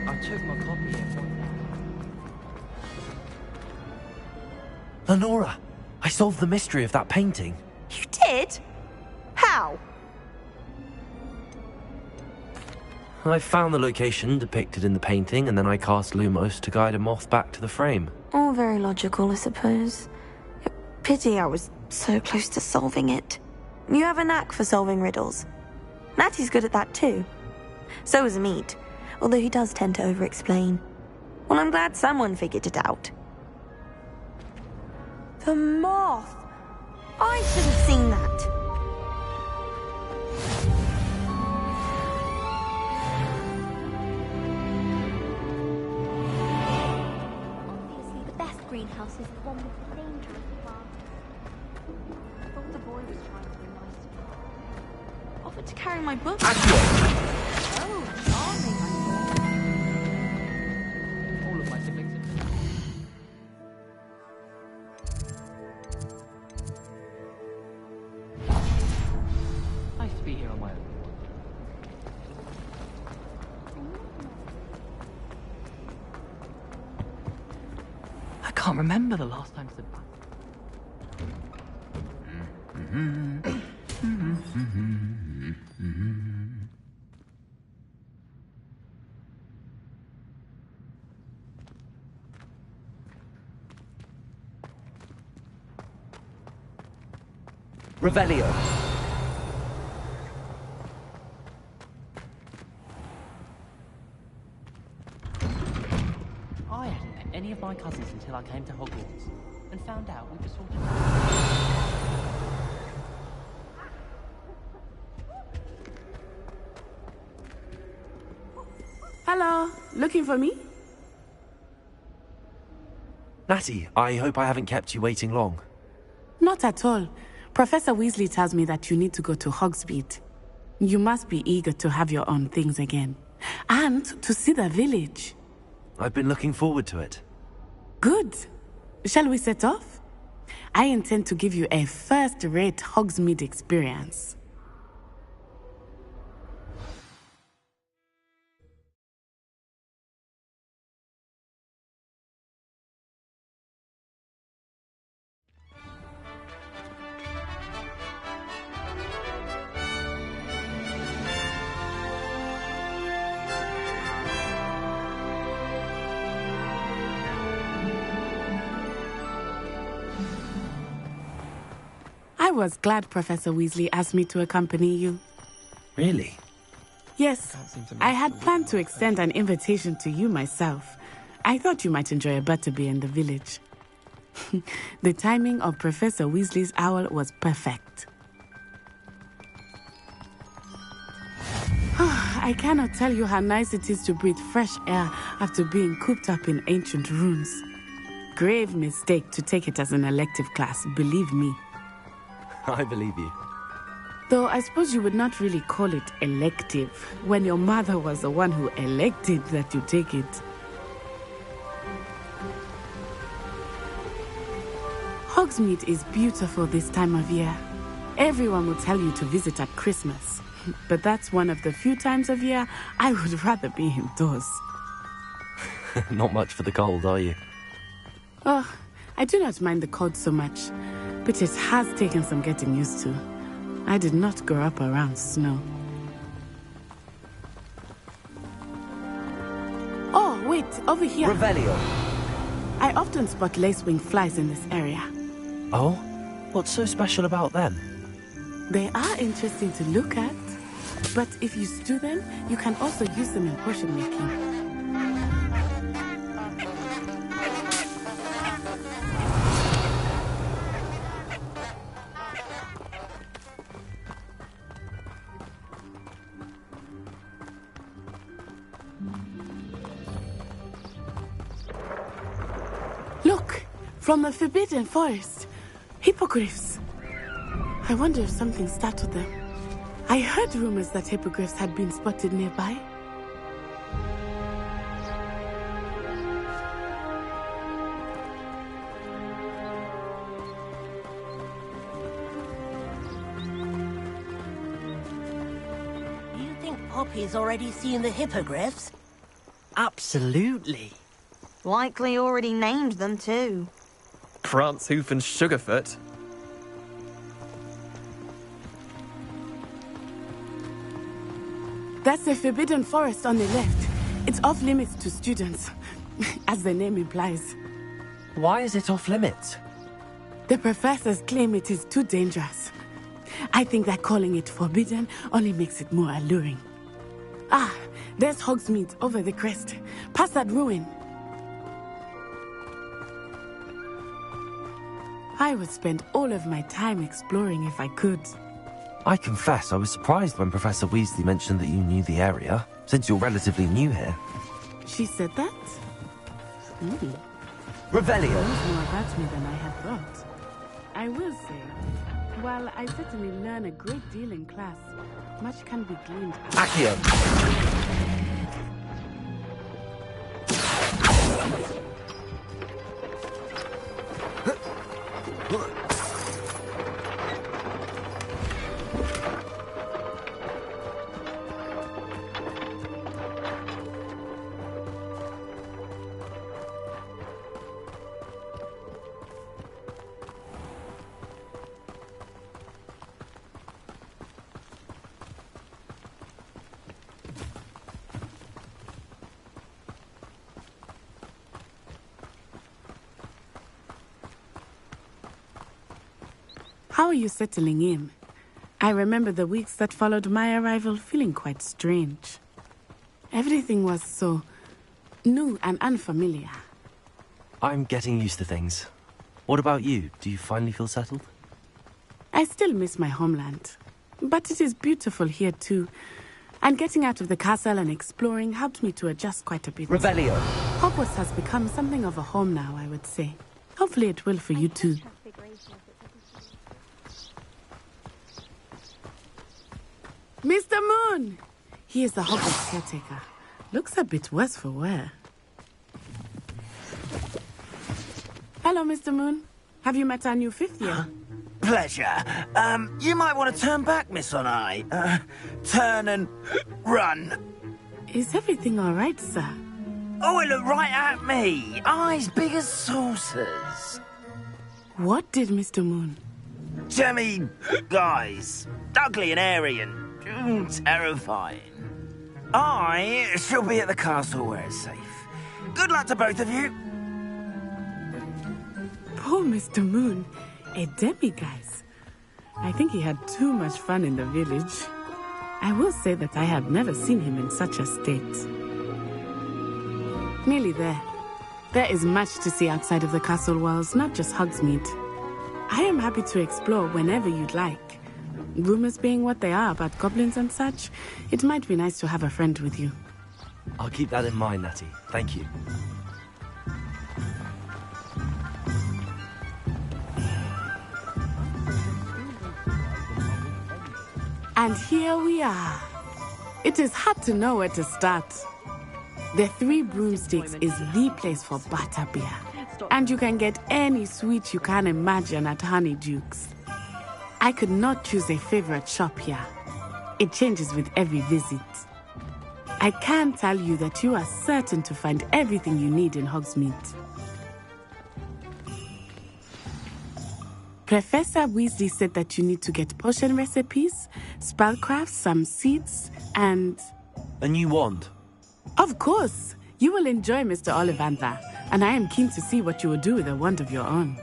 L: I took my copy here.
B: Lenora, I solved the mystery of that painting.
R: You did? How?
B: I found the location depicted in the painting, and then I cast Lumos to guide a moth back to the frame.
R: All very logical, I suppose. Pity I was so close to solving it. You have a knack for solving riddles. Natty's good at that too. So is Meat, although he does tend to over-explain. Well, I'm glad someone figured it out. The moth! I should have seen that.
G: Obviously, the best greenhouse is the one with the dangerous plants. I thought the boy was trying to be nice to me.
R: Offered to carry my book.
S: Oh, charming,
L: All of my siblings. Nice to be here on my own. I can't remember the last time.
H: Revelio.
L: I hadn't met any of my cousins until I came to Hogwarts and found out we were sort of...
I: Hello, looking for me?
B: Natty, I hope I haven't kept you waiting long.
I: Not at all. Professor Weasley tells me that you need to go to Hogsmeade. You must be eager to have your own things again. And to see the village.
B: I've been looking forward to it.
I: Good. Shall we set off? I intend to give you a first-rate Hogsmeade experience. I was glad Professor Weasley asked me to accompany you.
B: Really?
I: Yes, I had planned to extend an invitation to you myself. I thought you might enjoy a butterbeer in the village. The timing of Professor Weasley's owl was perfect. I cannot tell you how nice it is to breathe fresh air after being cooped up in ancient ruins. Grave mistake to take it as an elective class, believe me.
B: I believe you.
I: Though I suppose you would not really call it elective when your mother was the one who elected that you take it. Hogsmeade is beautiful this time of year. Everyone will tell you to visit at Christmas. But that's one of the few times of year I would rather be indoors.
B: Not much for the cold, are you?
I: Oh, I do not mind the cold so much. But it has taken some getting used to. I did not grow up around snow. Oh, wait, over here.
B: Revelio.
I: I often spot lacewing flies in this area.
B: Oh? What's so special about them?
I: They are interesting to look at. But if you stew them, you can also use them in potion making. From the Forbidden Forest. Hippogriffs. I wonder if something startled them. I heard rumors that hippogriffs had been spotted nearby.
O: You think Poppy's already seen the hippogriffs?
T: Absolutely.
R: Likely already named them too.
M: Prance, Hoof and Sugarfoot.
I: That's the Forbidden Forest on the left. It's off limits to students, as the name implies.
B: Why is it off limits?
I: The professors claim it is too dangerous. I think that calling it forbidden only makes it more alluring. Ah, there's Hogsmeade over the crest. Past that ruin. I would spend all of my time exploring if I could.
B: I confess I was surprised when Professor Weasley mentioned that you knew the area, since you're relatively new here.
I: She said that?
B: Revelio.
I: Knows more about me than I had thought. I will say, while I certainly learn a great deal in class, much can be gleaned.
B: Accio.
I: How are you settling in? I remember the weeks that followed my arrival feeling quite strange. Everything was so new and unfamiliar.
B: I'm getting used to things. What about you? Do you finally feel settled?
I: I still miss my homeland, but it is beautiful here too. And getting out of the castle and exploring helped me to adjust quite a bit.
B: Revelio.
I: Hogwarts has become something of a home now, I would say. Hopefully it will for you too. Mr. Moon! He is the Hogwarts caretaker. Looks a bit worse for wear. Hello, Mr. Moon. Have you met our new fifth year?
E: Pleasure. You might want to turn back, Miss Onai. Turn and run.
I: Is everything all right, sir?
E: Oh, it looked right at me. Eyes big as saucers.
I: What did Mr. Moon?
E: Jemmy guys. Ugly and airy and terrifying. I shall be at the castle where it's safe. Good luck to both of you.
I: Poor Mr. Moon. A demiguise. I think he had too much fun in the village. I will say that I have never seen him in such a state. Nearly there. There is much to see outside of the castle walls, not just Hogsmeade. I am happy to explore whenever you'd like. Rumors being what they are about goblins and such, it might be nice to have a friend with you.
B: I'll keep that in mind, Natty. Thank you.
I: And here we are. It is hard to know where to start. The Three Broomsticks is the place for butterbeer. And you can get any sweet you can imagine at Honeydukes. I could not choose a favorite shop here. It changes with every visit. I can tell you that you are certain to find everything you need in Hogsmeade. Professor Weasley said that you need to get potion recipes, spellcrafts, some seeds, and...
B: A new wand?
I: Of course! You will enjoy Mr. Ollivander, and I am keen to see what you will do with a wand of your own.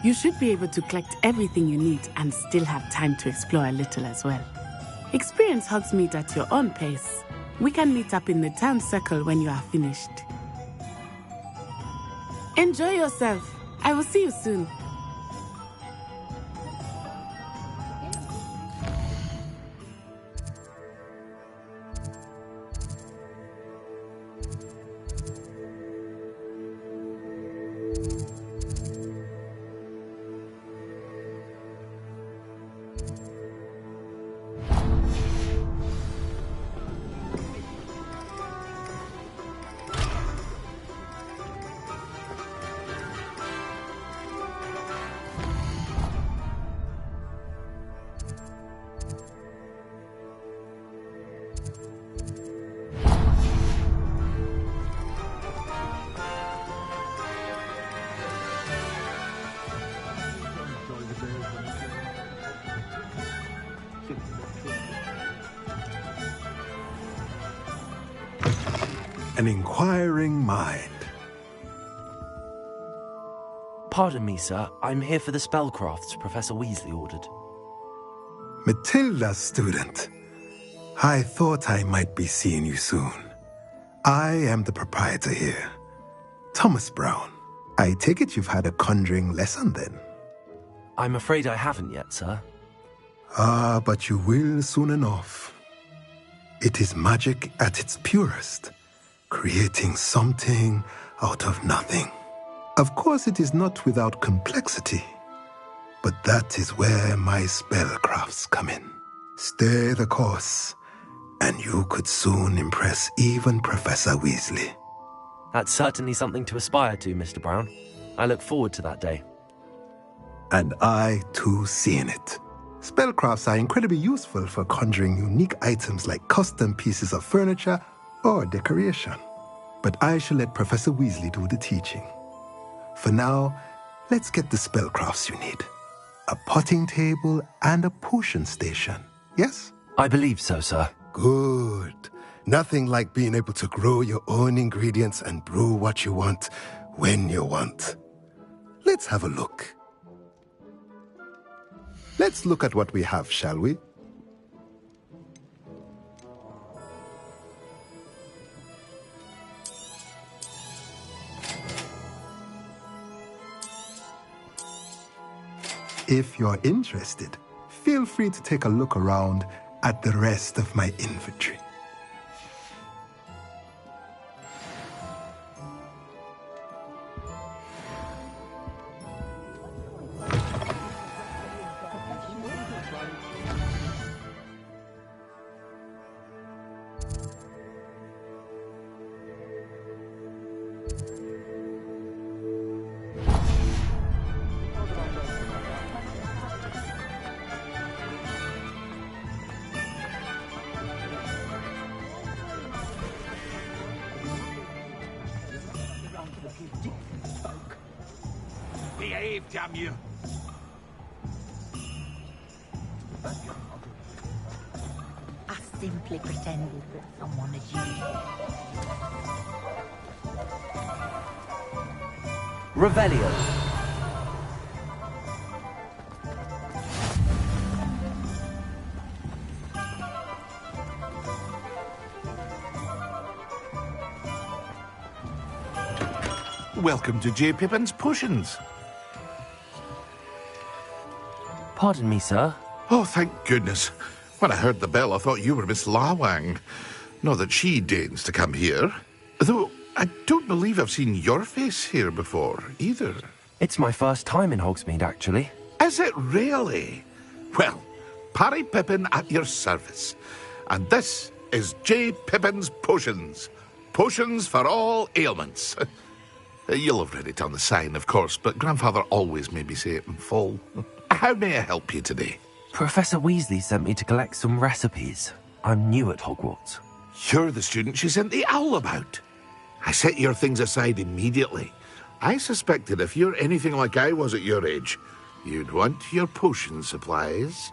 I: You should be able to collect everything you need and still have time to explore a little as well. Experience Hogsmeade at your own pace. We can meet up in the town circle when you are finished. Enjoy yourself. I will see you soon.
N: An inquiring mind.
B: Pardon me, sir. I'm here for the spellcrafts Professor Weasley ordered.
N: Matilda's student. I thought I might be seeing you soon. I am the proprietor here, Thomas Brown. I take it you've had a conjuring lesson then?
B: I'm afraid I haven't yet, sir.
N: Ah, but you will soon enough. It is magic at its purest, creating something out of nothing. Of course, it is not without complexity, but that is where my spellcrafts come in. Stay the course, and you could soon impress even Professor Weasley.
B: That's certainly something to aspire to, Mr. Brown. I look forward to that day.
N: And I, too, seeing it. Spellcrafts are incredibly useful for conjuring unique items like custom pieces of furniture or decoration. But I shall let Professor Weasley do the teaching. For now, let's get the spellcrafts you need. A potting table and a potion station, yes?
B: I believe so, sir.
N: Good. Nothing like being able to grow your own ingredients and brew what you want when you want. Let's have a look. Let's look at what we have, shall we? If you're interested, feel free to take a look around at the rest of my inventory.
U: damn you!
O: I simply pretended that someone is you.
B: Revelio.
U: Welcome to J. Pippin's Potions.
B: Pardon me, sir.
U: Oh, thank goodness. When I heard the bell, I thought you were Miss Lawang. Not that she deigns to come here. Though, I don't believe I've seen your face here before, either.
B: It's my first time in Hogsmeade, actually.
U: Is it really? Well, Parry Pippin at your service. And this is J. Pippin's Potions. Potions for all ailments. You'll have read it on the sign, of course, but Grandfather always made me say it in full. How may I help you today?
B: Professor Weasley sent me to collect some recipes. I'm new at Hogwarts.
U: You're the student she sent the owl about. I set your things aside immediately. I suspected if you're anything like I was at your age, you'd want your potion supplies.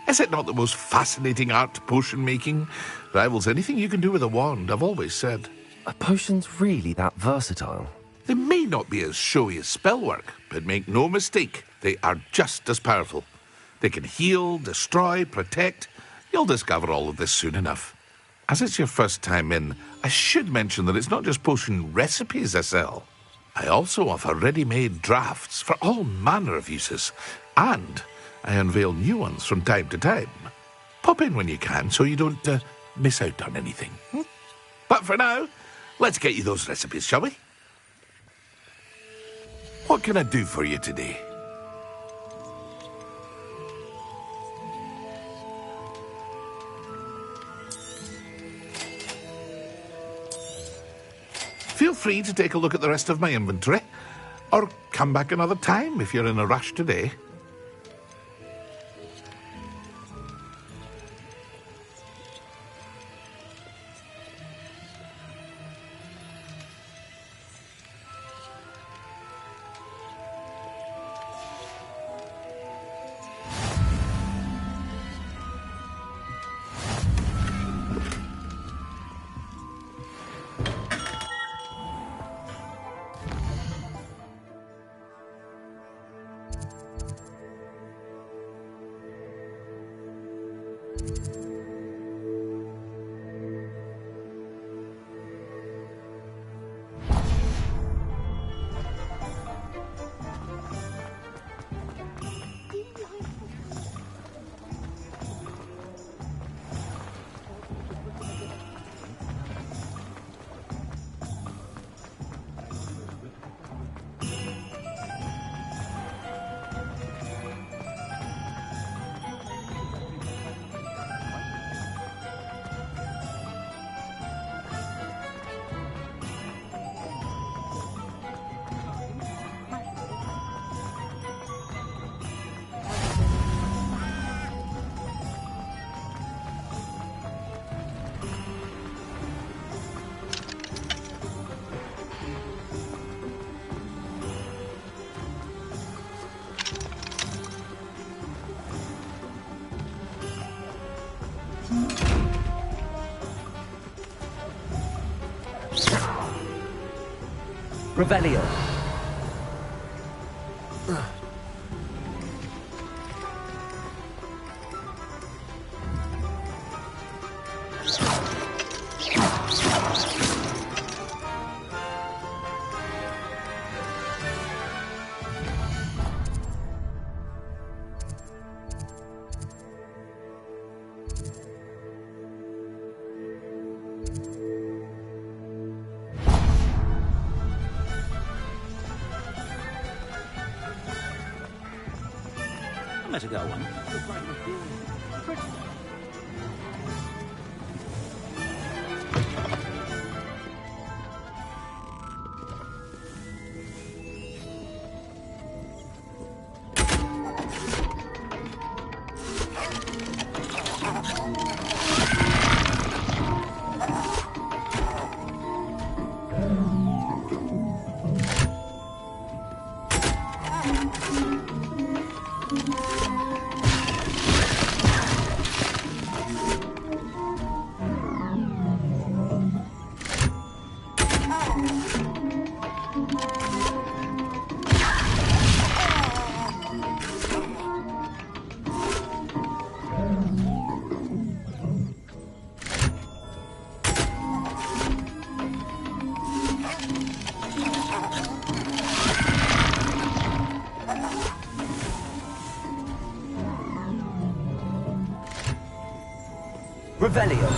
U: Is it not the most fascinating art, potion making? Rivals anything you can do with a wand, I've always said.
B: Are potions really that versatile?
U: They may not be as showy as spellwork, but make no mistake, they are just as powerful. They can heal, destroy, protect. You'll discover all of this soon enough. As it's your first time in, I should mention that it's not just potion recipes I sell. I also offer ready-made drafts for all manner of uses, and I unveil new ones from time to time. Pop in when you can so you don't miss out on anything. But for now, let's get you those recipes, shall we? What can I do for you today? Feel free to take a look at the rest of my inventory, or come back another time if you're in a rush today.
B: Revelio.
C: I better go one.
F: Revelio.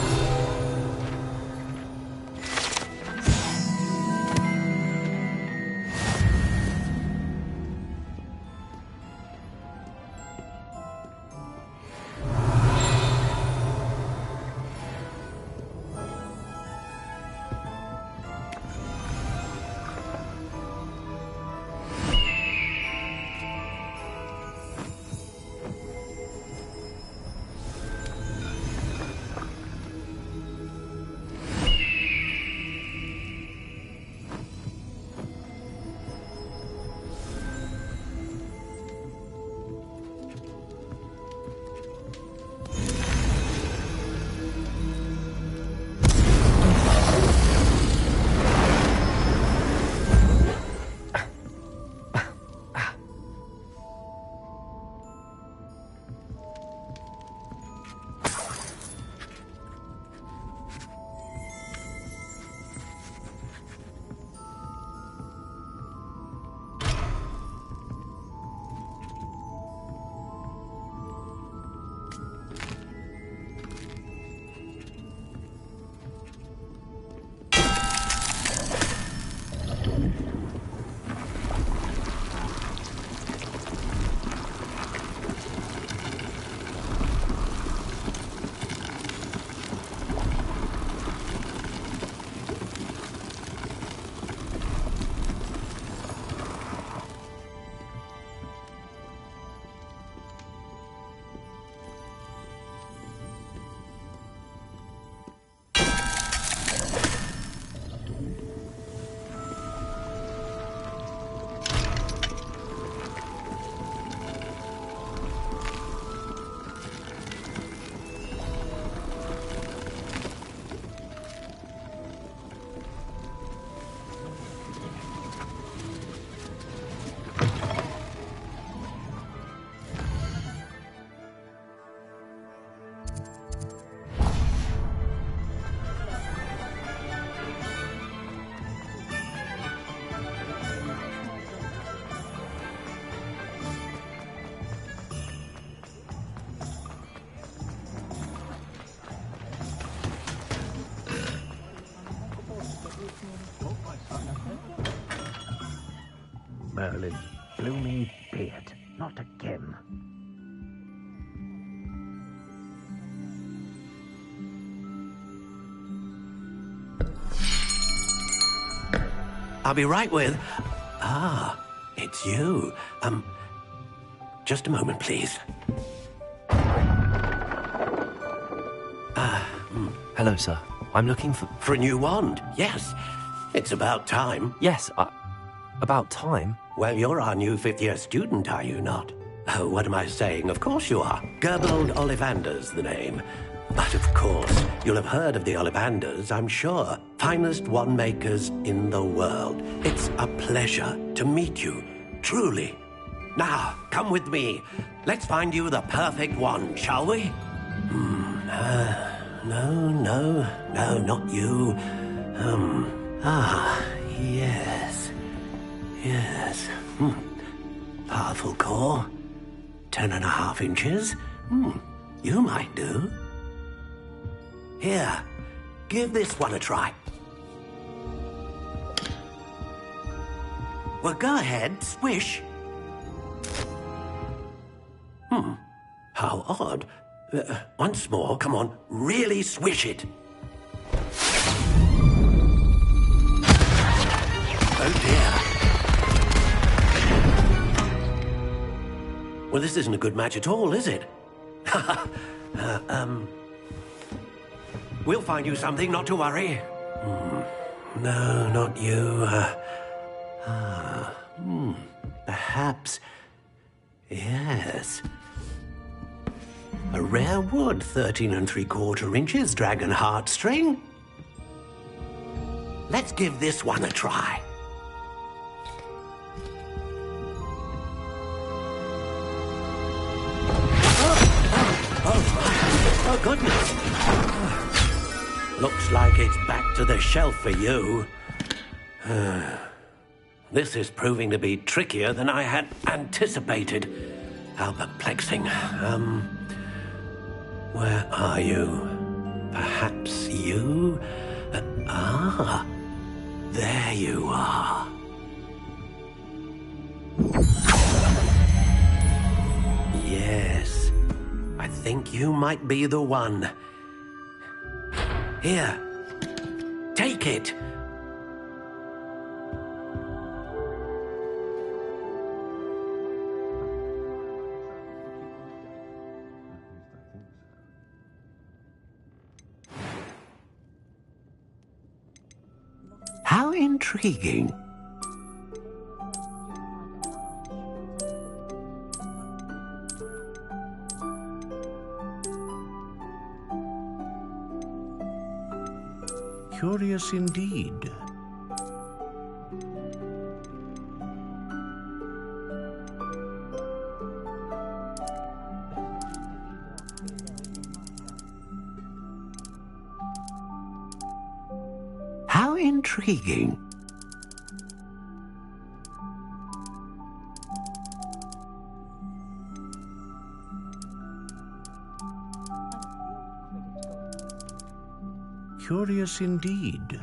E: Merlin, gloomy beard, not again.
Q: I'll be right with... it's you. Just a moment, please.
B: Hello, sir. I'm looking for...
Q: For a new wand, yes. It's about time.
B: Yes, about time?
Q: Well, you're our new fifth-year student, are you not? Oh, what am I saying? Of course you are. Gerbold Ollivander's the name. But of course, you'll have heard of the Ollivanders, I'm sure. Finest wand makers in the world. It's a pleasure to meet you, truly. Now, come with me. Let's find you the perfect wand, shall we? No, not you. Yes. Powerful core. 10.5 inches. You might do. Here, give this one a try. Well, go ahead, swish. How odd. Once more, come on, really swish it. Oh dear. Well, this isn't a good match at all, is it? We'll find you something, not to worry. No, not you. Perhaps... Yes. A rare wood, 13 3/4 inches, dragon heartstring. Let's give this one a try. Oh, goodness. Looks like it's back to the shelf for you. This is proving to be trickier than I had anticipated. How perplexing. Where are you? Perhaps you? There you are. Yes, I think you might be the one. Here, take it. How intriguing. Curious indeed. How intriguing. Curious indeed.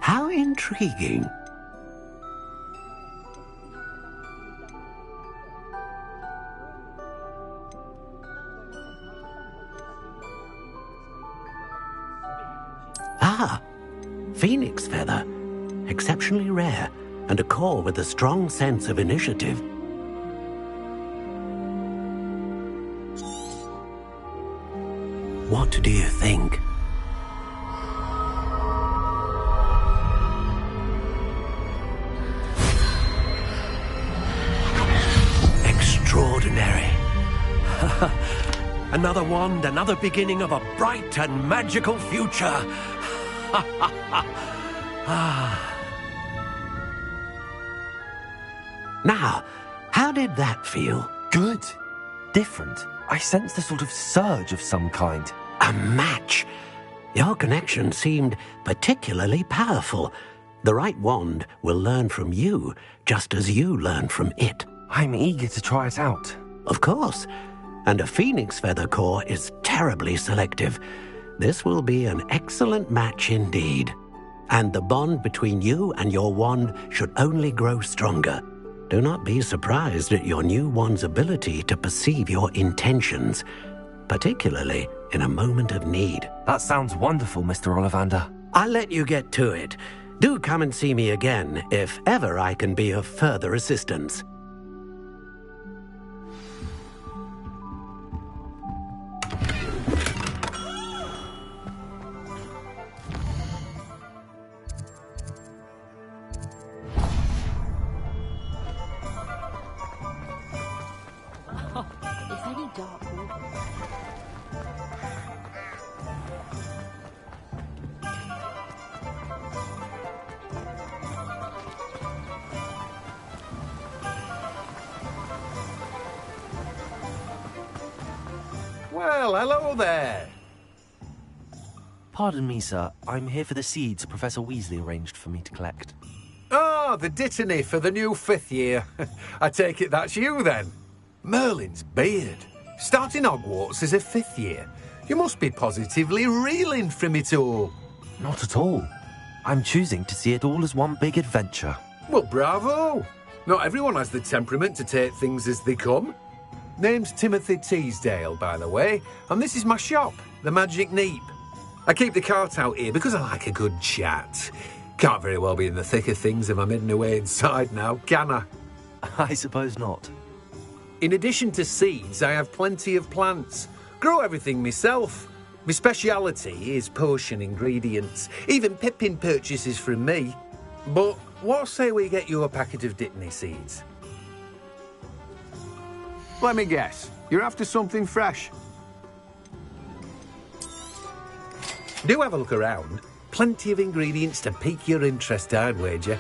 Q: How intriguing. Ah! Phoenix feather. Exceptionally rare, and a core with a strong sense of initiative. What do you think? Extraordinary. Another wand, another beginning of a bright and magical future. Now, how did that feel?
B: Good. Different. I sensed a sort of surge of some kind.
Q: A match. Your connection seemed particularly powerful. The right wand will learn from you, just as you learn from it.
B: I'm eager to try it out.
Q: Of course. And a phoenix feather core is terribly selective. This will be an excellent match indeed. And the bond between you and your wand should only grow stronger. Do not be surprised at your new wand's ability to perceive your intentions, particularly in a moment of need.
B: That sounds wonderful, Mr. Ollivander.
Q: I'll let you get to it. Do come and see me again if ever I can be of further assistance.
G: If any dark
A: Well, hello there.
B: Pardon me, sir. I'm here for the seeds Professor Weasley arranged for me to collect.
A: Ah, the dittany for the new 5th year. I take it that's you, then. Merlin's beard. Starting Hogwarts as a 5th year. You must be positively reeling from it all.
B: Not at all. I'm choosing to see it all as one big adventure.
A: Well, bravo. Not everyone has the temperament to take things as they come. Name's Timothy Teasdale, by the way, and this is my shop, the Magic Neep. I keep the cart out here because I like a good chat. Can't very well be in the thick of things if I'm hidden away inside now, can I?
B: I suppose not.
A: In addition to seeds, I have plenty of plants. Grow everything myself. My speciality is potion ingredients. Even Pippin purchases from me. But what say we get you a packet of Dittany seeds?
V: Let me guess. You're after something fresh.
A: Do have a look around. Plenty of ingredients to pique your interest, I'd wager.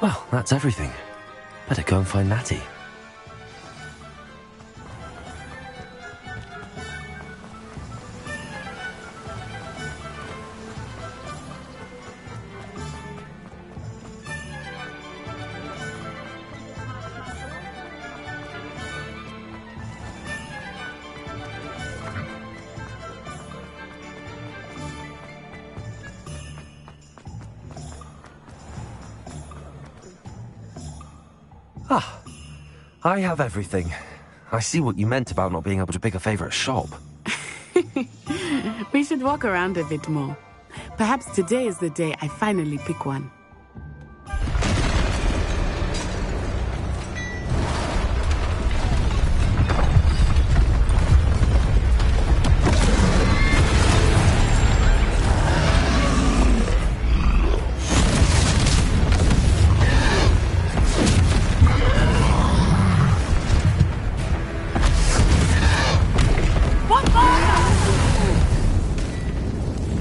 B: Well, that's everything. Better go and find Natty. I have everything. I see what you meant about not being able to pick a favorite shop.
I: We should walk around a bit more. Perhaps today is the day I finally pick one.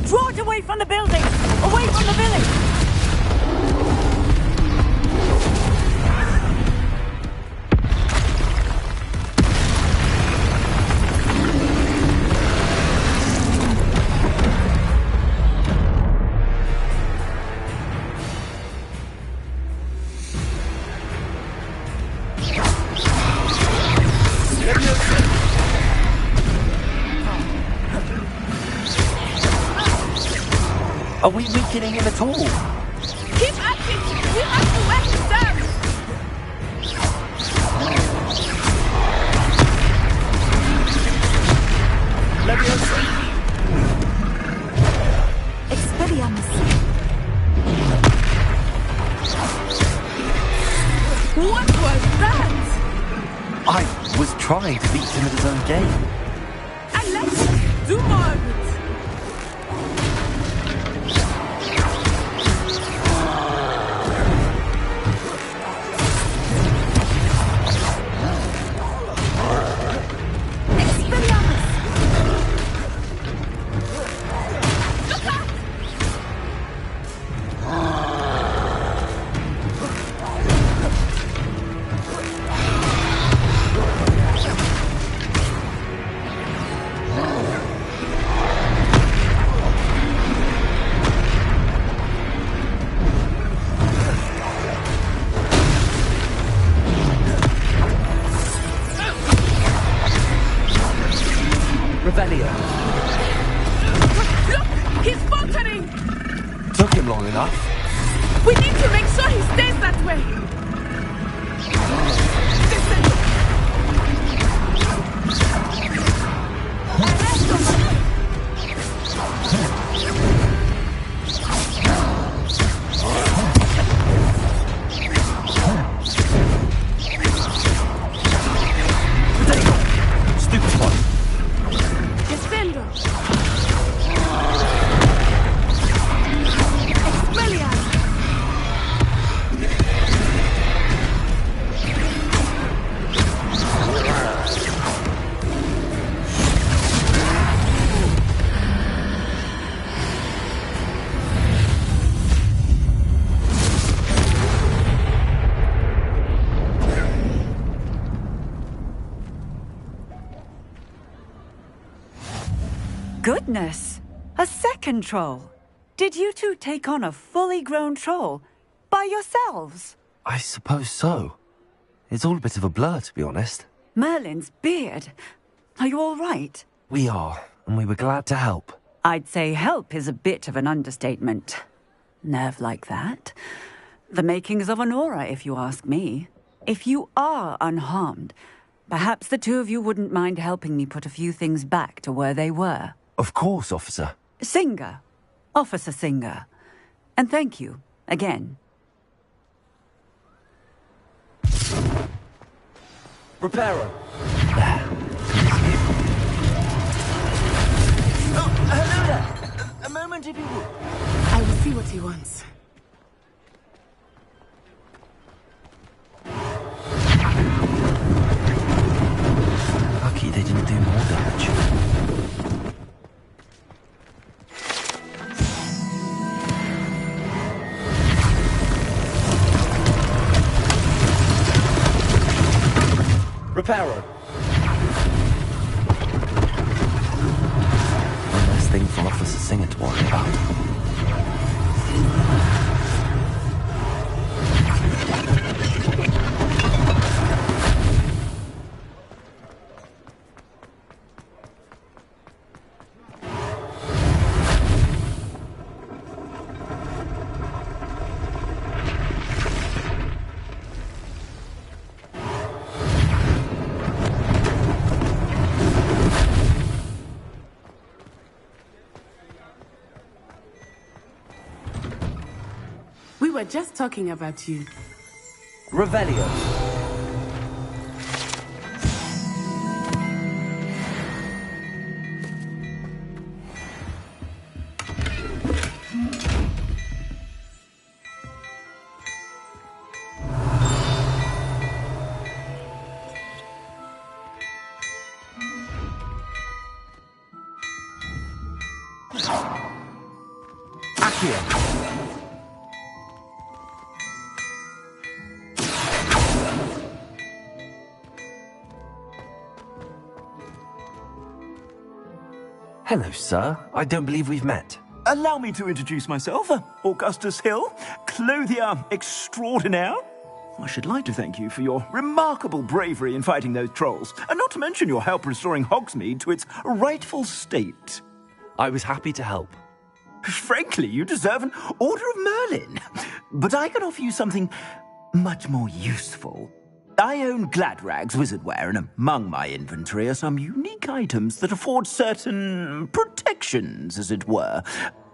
O: Draw it away from the building! Away from the village!
B: Are we weakening him at all?
I: Keep at it! You have to wet it down!
O: Leviosa! Expelliarmus!
I: What was that?
B: I was trying to beat him at his own game.
I: And let's do more of it!
B: Revelio.
I: Look! He's faltering!
B: Took him long enough.
I: We need to make sure he stays that way!
B: Stupid one.
I: Descendo! Expelliarmus!
O: Goodness! A second troll! Did you two take on a fully grown troll? By yourselves?
B: I suppose so. It's all a bit of a blur, to be honest.
O: Merlin's beard. Are you all right?
B: We are, and we were glad to help.
O: I'd say help is a bit of an understatement. Nerve like that. The makings of an aura, if you ask me. If you are unharmed, perhaps the two of you wouldn't mind helping me put a few things back to where they were.
B: Of course, officer.
O: Singer. Officer Singer. And thank you, again.
B: Reparo.
O: Oh, hello there. A moment if you would.
I: I will see what he wants.
B: Lucky they didn't do more damage. Reparo. One less thing for Officer Singer to worry about.
I: were just talking about you.
K: Revelio.
B: Hello, sir. I don't believe we've met.
P: Allow me to introduce myself, Augustus Hill, clothier extraordinaire. I should like to thank you for your remarkable bravery in fighting those trolls, and not to mention your help restoring Hogsmeade to its rightful state.
B: I was happy to help.
P: Frankly, you deserve an Order of Merlin. But I can offer you something much more useful. I own Gladrag's wizardware, and among my inventory are some unique items that afford certain protections, as it were.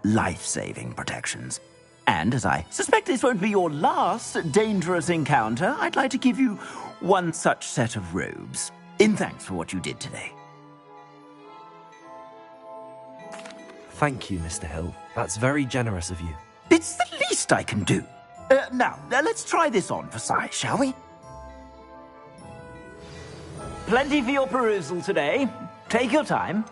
P: Life-saving protections. And as I suspect this won't be your last dangerous encounter, I'd like to give you one such set of robes, in thanks for what you did today.
B: Thank you, Mr. Hill. That's very generous of you.
P: It's the least I can do. Now, let's try this on for size, shall we? Plenty for your perusal today. Take your time.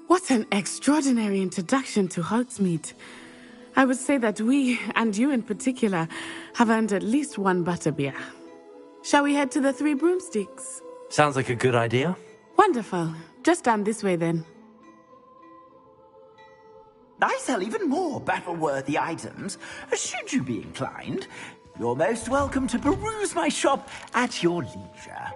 I: What an extraordinary introduction to Hogsmeade. I would say that we, and you in particular, have earned at least one butterbeer. Shall we head to the Three Broomsticks?
B: Sounds like a good idea.
I: Wonderful. Just down this way then.
P: I sell even more battle-worthy items. Should you be inclined, you're most welcome to peruse my shop at your leisure.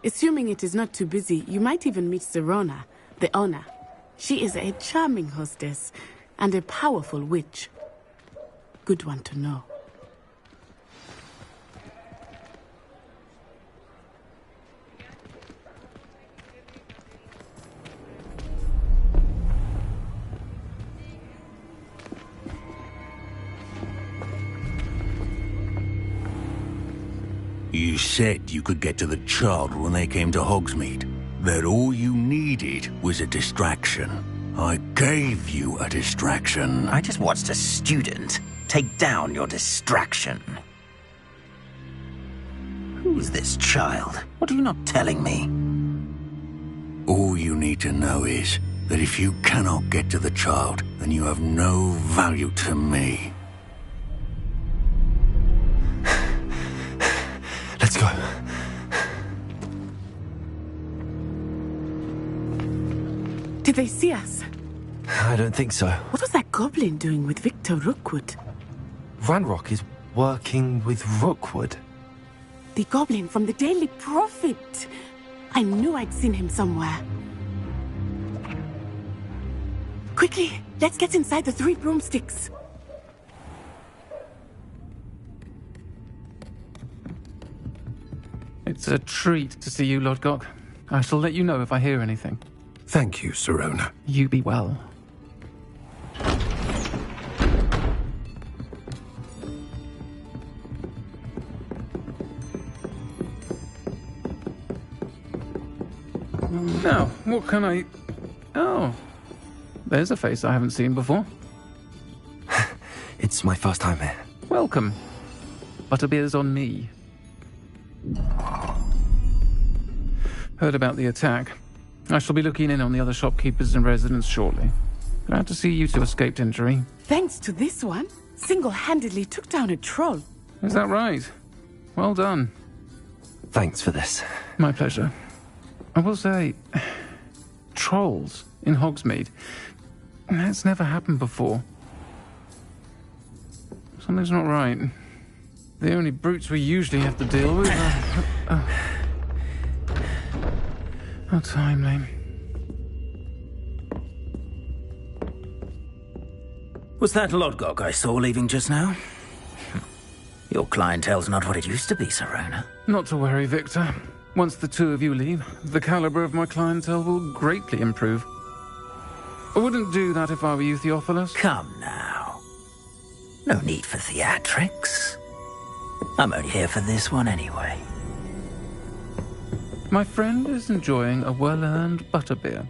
I: Assuming it is not too busy, you might even meet Sirona, the owner. She is a charming hostess and a powerful witch. Good one to know.
W: You said you could get to the child when they came to Hogsmeade. That all you needed was a distraction. I gave you a distraction.
E: I just watched a student take down your distraction. Who's this child? What are you not telling me?
W: All you need to know is that if you cannot get to the child, then you have no value to me.
B: Let's go.
I: Did they see us?
B: I don't think so.
I: What was that goblin doing with Victor Rookwood?
B: Ranrock is working with Rookwood.
I: The goblin from the Daily Prophet. I knew I'd seen him somewhere. Quickly, let's get inside the Three Broomsticks.
X: It's a treat to see you, Lord Gok. I shall let you know if I hear anything.
N: Thank you, Sirona.
X: You be well. Now, what can I... Oh, there's a face I haven't seen before.
B: It's my first time here.
X: Welcome. Butterbeer's on me. Heard about the attack. I shall be looking in on the other shopkeepers and residents shortly. Glad to see you two escaped injury.
I: Thanks to this one, single-handedly took down a troll.
X: Is that right? Well done.
B: Thanks for this.
X: My pleasure. I will say, trolls in Hogsmeade. That's never happened before. Something's not right. The only brutes we usually have to deal with are... How timely.
E: Was that Lodgok I saw leaving just now? Your clientele's not what it used to be, Sirona.
X: Not to worry, Victor. Once the two of you leave, the caliber of my clientele will greatly improve. I wouldn't do that if I were you, Theophilus.
E: Come now. No need for theatrics. I'm only here for this one anyway.
X: My friend is enjoying a well-earned butterbeer.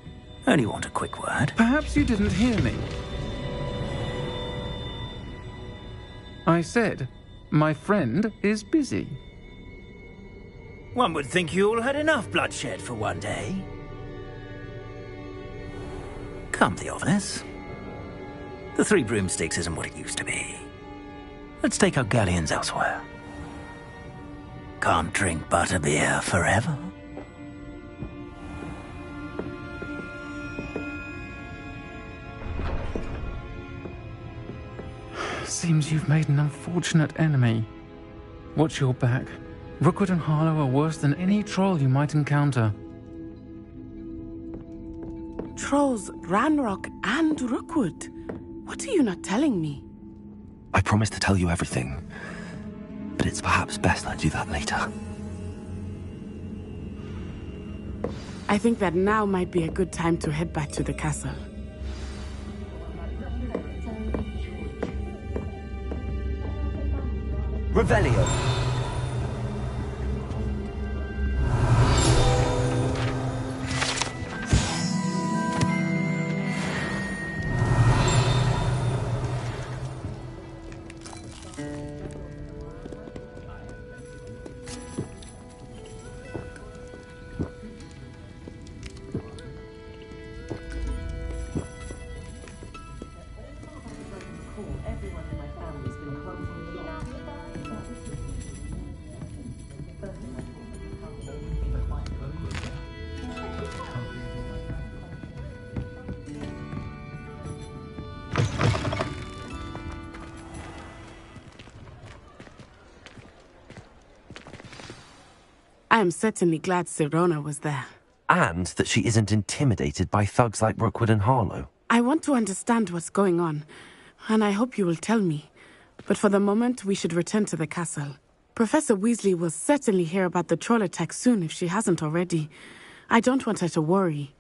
E: Only want a quick word.
X: Perhaps you didn't hear me. I said, my friend is busy.
E: One would think you all had enough bloodshed for one day. Come, Theophilus. The Three Broomsticks isn't what it used to be. Let's take our galleons elsewhere. Can't drink butterbeer forever.
X: Seems you've made an unfortunate enemy. Watch your back. Rookwood and Harlow are worse than any troll you might encounter.
I: Trolls, Ranrock, and Rookwood. What are you not telling me?
B: I promised to tell you everything, but it's perhaps best I do that later.
I: I think that now might be a good time to head back to the castle.
K: Revelio.
I: I am certainly glad Sirona was there.
B: And that she isn't intimidated by thugs like Rookwood and Harlow.
I: I want to understand what's going on, and I hope you will tell me. But for the moment, we should return to the castle. Professor Weasley will certainly hear about the troll attack soon if she hasn't already. I don't want her to worry.